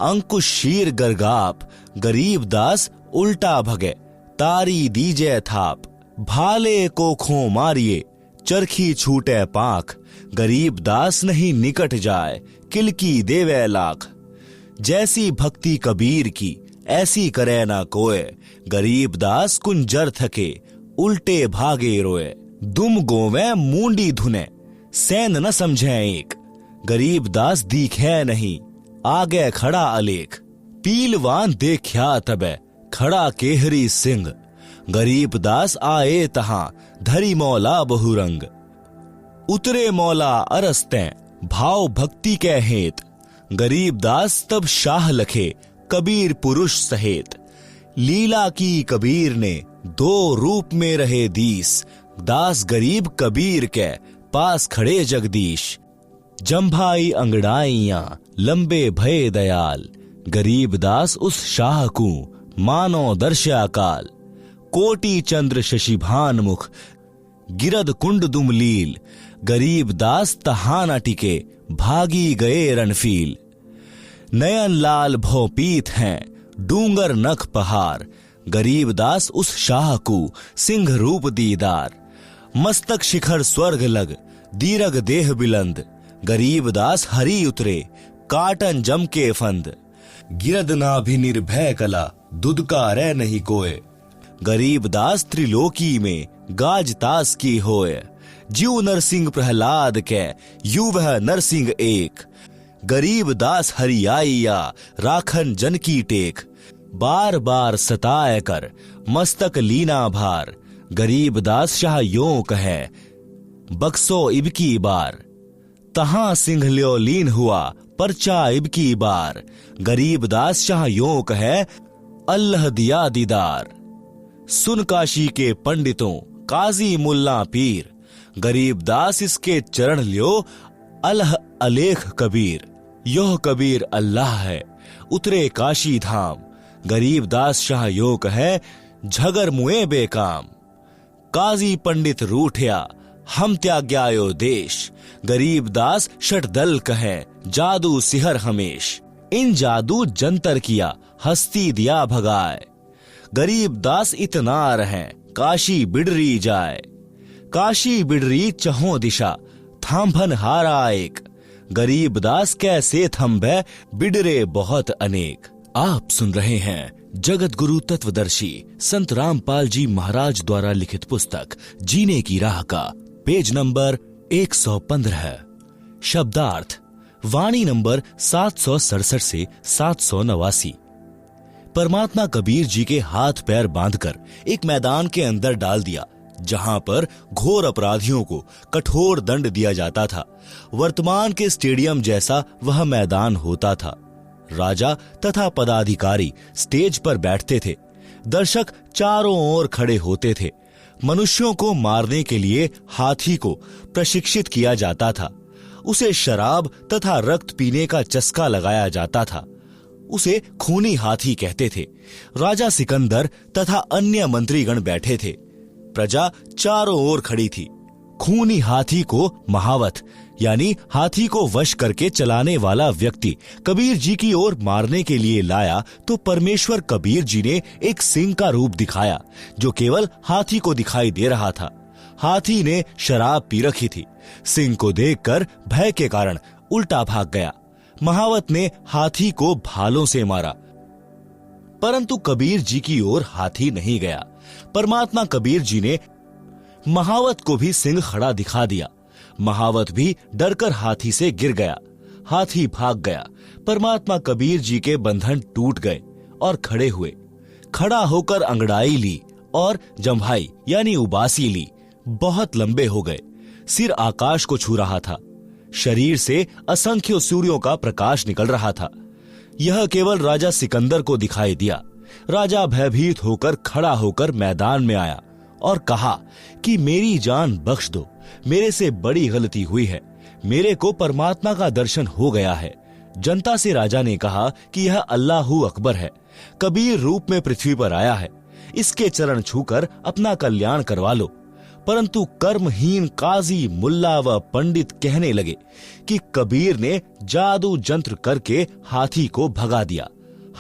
अंकुश शीर गरगाप। गरीब दास उल्टा भगे, तारी दीजे थाप। भाले को खो मारिए, चरखी छूटे पाख। गरीब दास नहीं निकट जाए, किलकी देवे लाख। जैसी भक्ति कबीर की, ऐसी करे ना कोय। गरीब दास कुंजर थके, उल्टे भागे रोए। दुम गोवे मूंडी धुने, सैन न समझे एक। गरीब दास दिखे नहीं, आगे खड़ा अलेख। पीलवान देखा तबे, खड़ा केहरी सिंह। गरीब दास आए तहां, धरी मौला बहुरंग। उतरे मौला अरस्ते, भाव भक्ति के हेत। गरीब दास तब शाह लखे, कबीर पुरुष सहेत। लीला की कबीर ने, दो रूप में रहे दीस। दास गरीब कबीर के, पास खड़े जगदीश। जंभाई अंगड़ाइयां, लंबे भय दयाल। गरीब दास उस शाह को, मानो दर्शा काल। कोटि चंद्र शशिभान मुख, गिरद कुंड दुमलील। गरीब दास तहां न टिके, भागी गए रणफील। नयन लाल भौपीत हैं, डूंगर नख पहाड़। गरीब दास उस शाह को, सिंह रूप दीदार। मस्तक शिखर स्वर्ग लग, दीरग देह बिलंद। गरीब दास हरि उतरे, काटन जम के फंद। गिरद नाभि निर्भय कला, दुदकारे नहीं कोय। गरीब दास त्रिलोकी में, गाज तास की होय। जीव नरसिंह प्रहलाद के, यू वह नरसिंह एक। गरीब दास हरियाइया, राखन जन की टेक। बार बार सताए कर, मस्तक लीना भार। गरीब दास शाह यों कहे, बक्सो इबकी बार। तहां सिंह ल्यो लीन हुआ, परचा इबकी बार। गरीब दास शाह यों कहे, अल्लाह दिया दीदार। सुन काशी के पंडितों, काजी मुल्ला पीर। गरीब दास इसके चरण लियो, अल्लाह अलेख कबीर। योह कबीर अल्लाह है, उतरे काशी धाम। गरीब दास शाह यो कहे, झगर मुए बेकाम। काजी पंडित रूठया, हम त्याग्यायो देश। गरीब दास शटदल कहे, जादू सिहर हमेश। इन जादू जंतर किया, हस्ती दिया भगाए। गरीब दास इतना रहे, काशी बिडरी जाए। काशी बिडरी चहों दिशा, थांभन हारा एक। गरीब दास कैसे थंभे, बिडरे बहुत अनेक। आप सुन रहे हैं जगत गुरु तत्वदर्शी संत रामपाल जी महाराज द्वारा लिखित पुस्तक जीने की राह का पेज नंबर 115। शब्दार्थ वाणी नंबर 767 से 789। परमात्मा कबीर जी के हाथ पैर बांधकर एक मैदान के अंदर डाल दिया, जहां पर घोर अपराधियों को कठोर दंड दिया जाता था। वर्तमान के स्टेडियम जैसा वह मैदान होता था। राजा तथा पदाधिकारी स्टेज पर बैठते थे, दर्शक चारों ओर खड़े होते थे। मनुष्यों को मारने के लिए हाथी को प्रशिक्षित किया जाता था। उसे शराब तथा रक्त पीने का चस्का लगाया जाता था। उसे खूनी हाथी कहते थे। राजा सिकंदर तथा अन्य मंत्रीगण बैठे थे। प्रजा चारों ओर खड़ी थी। खूनी हाथी को महावत यानी हाथी को वश करके चलाने वाला व्यक्ति कबीर जी की ओर मारने के लिए लाया तो परमेश्वर कबीर जी ने एक सिंह का रूप दिखाया, जो केवल हाथी को दिखाई दे रहा था। हाथी ने शराब पी रखी थी। सिंह को देखकर भय के कारण उल्टा भाग गया। महावत ने हाथी को भालों से मारा, परंतु कबीर जी की ओर हाथी नहीं गया। परमात्मा कबीर जी ने महावत को भी सिंह खड़ा दिखा दिया। महावत भी डरकर हाथी से गिर गया। हाथी भाग गया। परमात्मा कबीर जी के बंधन टूट गए और खड़े हुए। खड़ा होकर अंगड़ाई ली और जम्भाई यानी उबासी ली। बहुत लंबे हो गए। सिर आकाश को छू रहा था। शरीर से असंख्य सूर्यों का प्रकाश निकल रहा था। यह केवल राजा सिकंदर को दिखाई दिया। राजा भयभीत होकर खड़ा होकर मैदान में आया और कहा कि मेरी जान बख्श दो, मेरे से बड़ी गलती हुई है। मेरे को परमात्मा का दर्शन हो गया है। जनता से राजा ने कहा कि यह अल्लाहू अकबर है, कबीर रूप में पृथ्वी पर आया है। इसके चरण छूकर अपना कल्याण करवा लो। परंतु कर्महीन काजी, मुल्ला व पंडित कहने लगे कि कबीर ने जादू जंत्र करके हाथी को भगा दिया,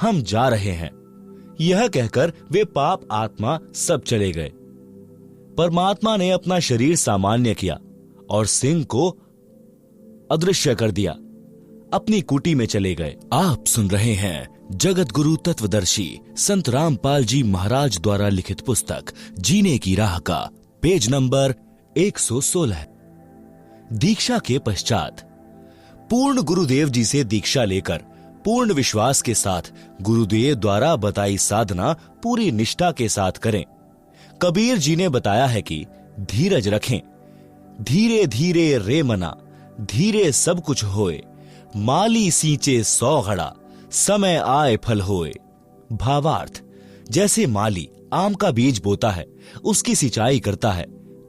हम जा रहे हैं। यह कहकर वे पाप आत्मा सब चले गए। परमात्मा ने अपना शरीर सामान्य किया और सिंह को अदृश्य कर दिया, अपनी कुटी में चले गए। आप सुन रहे हैं जगत गुरु तत्वदर्शी संत रामपाल जी महाराज द्वारा लिखित पुस्तक जीने की राह का पेज नंबर 116। दीक्षा के पश्चात पूर्ण गुरुदेव जी से दीक्षा लेकर पूर्ण विश्वास के साथ गुरुदेव द्वारा बताई साधना पूरी निष्ठा के साथ करें। कबीर जी ने बताया है कि धीरज रखें। धीरे धीरे रे मना, धीरे सब कुछ होए। माली सींचे 100 घड़ा, समय आए फल होए। भावार्थ, जैसे माली आम का बीज बोता है, उसकी सिंचाई करता है,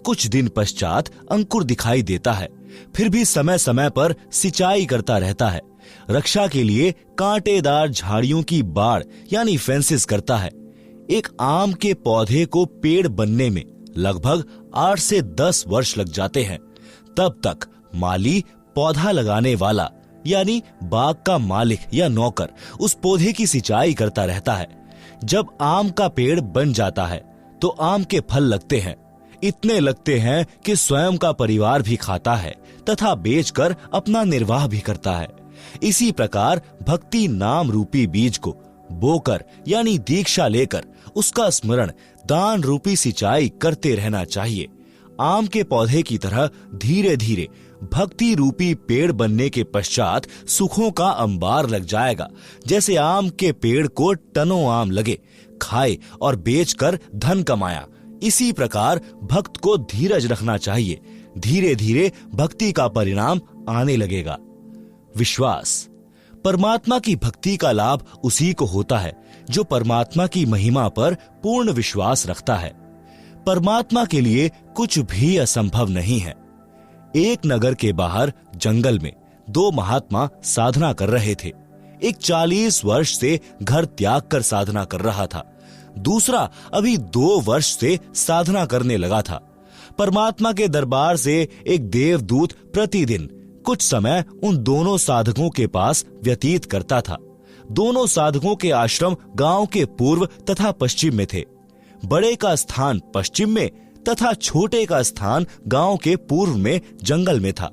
कुछ दिन पश्चात अंकुर दिखाई देता है, फिर भी समय समय पर सिंचाई करता रहता है। रक्षा के लिए कांटेदार झाड़ियों की बाड़ यानी फेंसेस करता है। एक आम के पौधे को पेड़ बनने में लगभग 8 से 10 वर्ष लग जाते हैं। तब तक माली पौधा लगाने वाला यानी बाग का मालिक या नौकर उस पौधे की सिंचाई करता रहता है। जब आम का पेड़ बन जाता है तो आम के फल लगते हैं। इतने लगते हैं कि स्वयं का परिवार भी खाता है तथा बेचकर अपना निर्वाह भी करता है। इसी प्रकार भक्ति नाम रूपी बीज को बोकर यानी दीक्षा लेकर उसका स्मरण दान रूपी सिंचाई करते रहना चाहिए। आम के पौधे की तरह धीरे धीरे भक्ति रूपी पेड़ बनने के पश्चात सुखों का अंबार लग जाएगा। जैसे आम के पेड़ को टनों आम लगे, खाए और बेचकर धन कमाया, इसी प्रकार भक्त को धीरज रखना चाहिए। धीरे धीरे भक्ति का परिणाम आने लगेगा। विश्वास, परमात्मा की भक्ति का लाभ उसी को होता है जो परमात्मा की महिमा पर पूर्ण विश्वास रखता है। परमात्मा के लिए कुछ भी असंभव नहीं है। एक नगर के बाहर जंगल में 2 महात्मा साधना कर रहे थे। एक 40 वर्ष से घर त्याग कर साधना कर रहा था। दूसरा अभी 2 वर्ष से साधना करने लगा था। परमात्मा के दरबार से एक देवदूत प्रतिदिन कुछ समय उन दोनों साधकों के पास व्यतीत करता था। दोनों साधकों के आश्रम गांव के पूर्व तथा पश्चिम में थे। बड़े का स्थान पश्चिम में तथा छोटे का स्थान गांव के पूर्व में जंगल में था।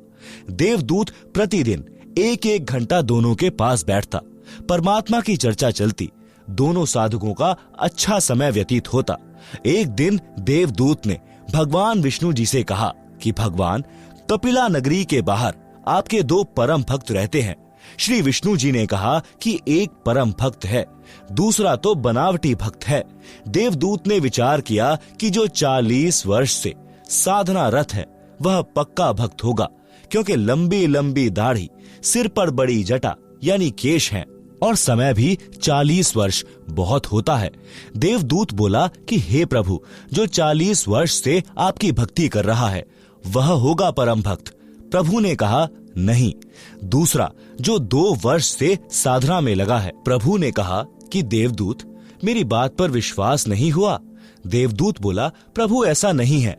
देवदूत प्रतिदिन 1-1 घंटा दोनों के पास बैठता, परमात्मा की चर्चा चलती, दोनों साधकों का अच्छा समय व्यतीत होता। एक दिन देवदूत ने भगवान विष्णु जी से कहा कि भगवान, कपिला नगरी के बाहर आपके 2 परम भक्त रहते हैं। श्री विष्णु जी ने कहा कि एक परम भक्त है, दूसरा तो बनावटी भक्त है। देवदूत ने विचार किया कि जो 40 वर्ष से साधना रत है वह पक्का भक्त होगा, क्योंकि लंबी लंबी दाढ़ी, सिर पर बड़ी जटा यानी केश है, और समय भी 40 वर्ष बहुत होता है। देवदूत बोला कि हे प्रभु, जो 40 वर्ष से आपकी भक्ति कर रहा है वह होगा परम भक्त। प्रभु ने कहा नहीं, दूसरा जो 2 वर्ष से साधना में लगा है। प्रभु ने कहा कि देवदूत, मेरी बात पर विश्वास नहीं हुआ। देवदूत बोला, प्रभु ऐसा नहीं है,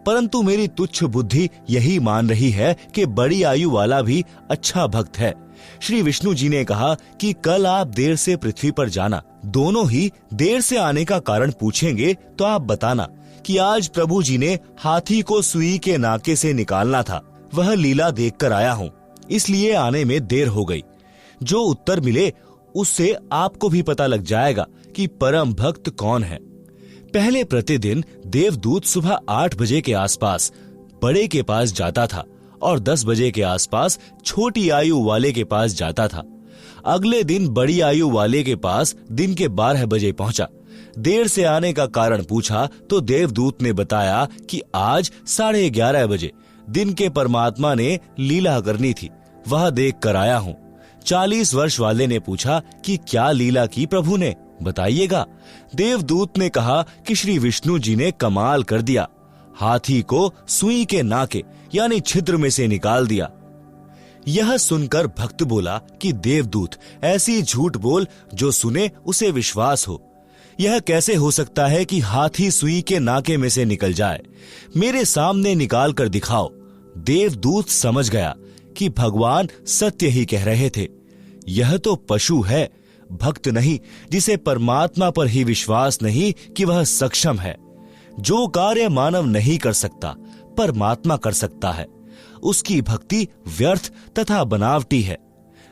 परंतु मेरी तुच्छ बुद्धि यही मान रही है कि बड़ी आयु वाला भी अच्छा भक्त है। श्री विष्णु जी ने कहा कि कल आप देर से पृथ्वी पर जाना, दोनों ही देर से आने का कारण पूछेंगे तो आप बताना कि आज प्रभु जी ने हाथी को सुई के नाके से निकालना था, वह लीला देखकर आया हूँ, इसलिए आने में देर हो गई। जो उत्तर मिले उससे आपको भी पता लग जाएगा कि परम भक्त कौन है। पहले प्रतिदिन देवदूत सुबह 8 बजे के आसपास बड़े के पास जाता था और 10 बजे के आसपास छोटी आयु वाले के पास जाता था। अगले दिन बड़ी आयु वाले के पास दिन के 12 बजे पहुंचा। देर से आने का कारण पूछा तो देवदूत ने बताया कि आज 11:30 बजे दिन के परमात्मा ने लीला करनी थी, वह देख कर आया हूँ। 40 वर्ष वाले ने पूछा कि क्या लीला की प्रभु ने, बताइएगा। देवदूत ने कहा कि श्री विष्णु जी ने कमाल कर दिया, हाथी को सुई के नाके यानी छिद्र में से निकाल दिया। यह सुनकर भक्त बोला कि देवदूत, ऐसी झूठ बोल जो सुने उसे विश्वास हो। यह कैसे हो सकता है कि हाथी सुई के नाके में से निकल जाए? मेरे सामने निकाल कर दिखाओ। देवदूत समझ गया कि भगवान सत्य ही कह रहे थे। यह तो पशु है, भक्त नहीं, जिसे परमात्मा पर ही विश्वास नहीं कि वह सक्षम है। जो कार्य मानव नहीं कर सकता परमात्मा कर सकता है, उसकी भक्ति व्यर्थ तथा बनावटी है।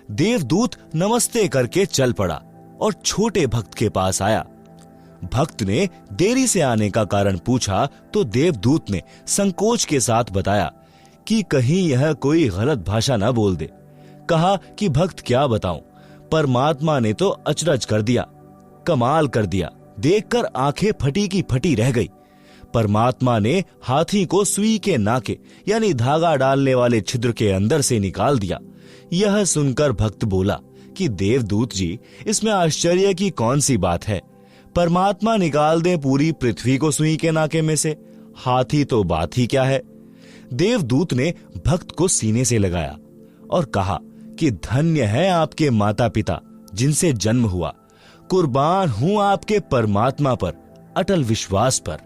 देवदूत नमस्ते करके चल पड़ा और छोटे भक्त के पास आया। भक्त ने देरी से आने का कारण पूछा तो देवदूत ने संकोच के साथ बताया कि कहीं यह कोई गलत भाषा न बोल दे। कहा कि भक्त क्या बताऊं, परमात्मा ने तो अचरज कर दिया, कमाल कर दिया, देखकर आंखें फटी की फटी रह गई। परमात्मा ने हाथी को सुई के नाके यानी धागा डालने वाले छिद्र के अंदर से निकाल दिया। यह सुनकर भक्त बोला कि देवदूत जी, इसमें आश्चर्य की कौन सी बात है? परमात्मा निकाल दे पूरी पृथ्वी को सुई के नाके में से, हाथी तो बात ही क्या है। देवदूत ने भक्त को सीने से लगाया और कहा कि धन्य है आपके माता पिता जिनसे जन्म हुआ, कुर्बान हूं आपके परमात्मा पर, अटल विश्वास पर।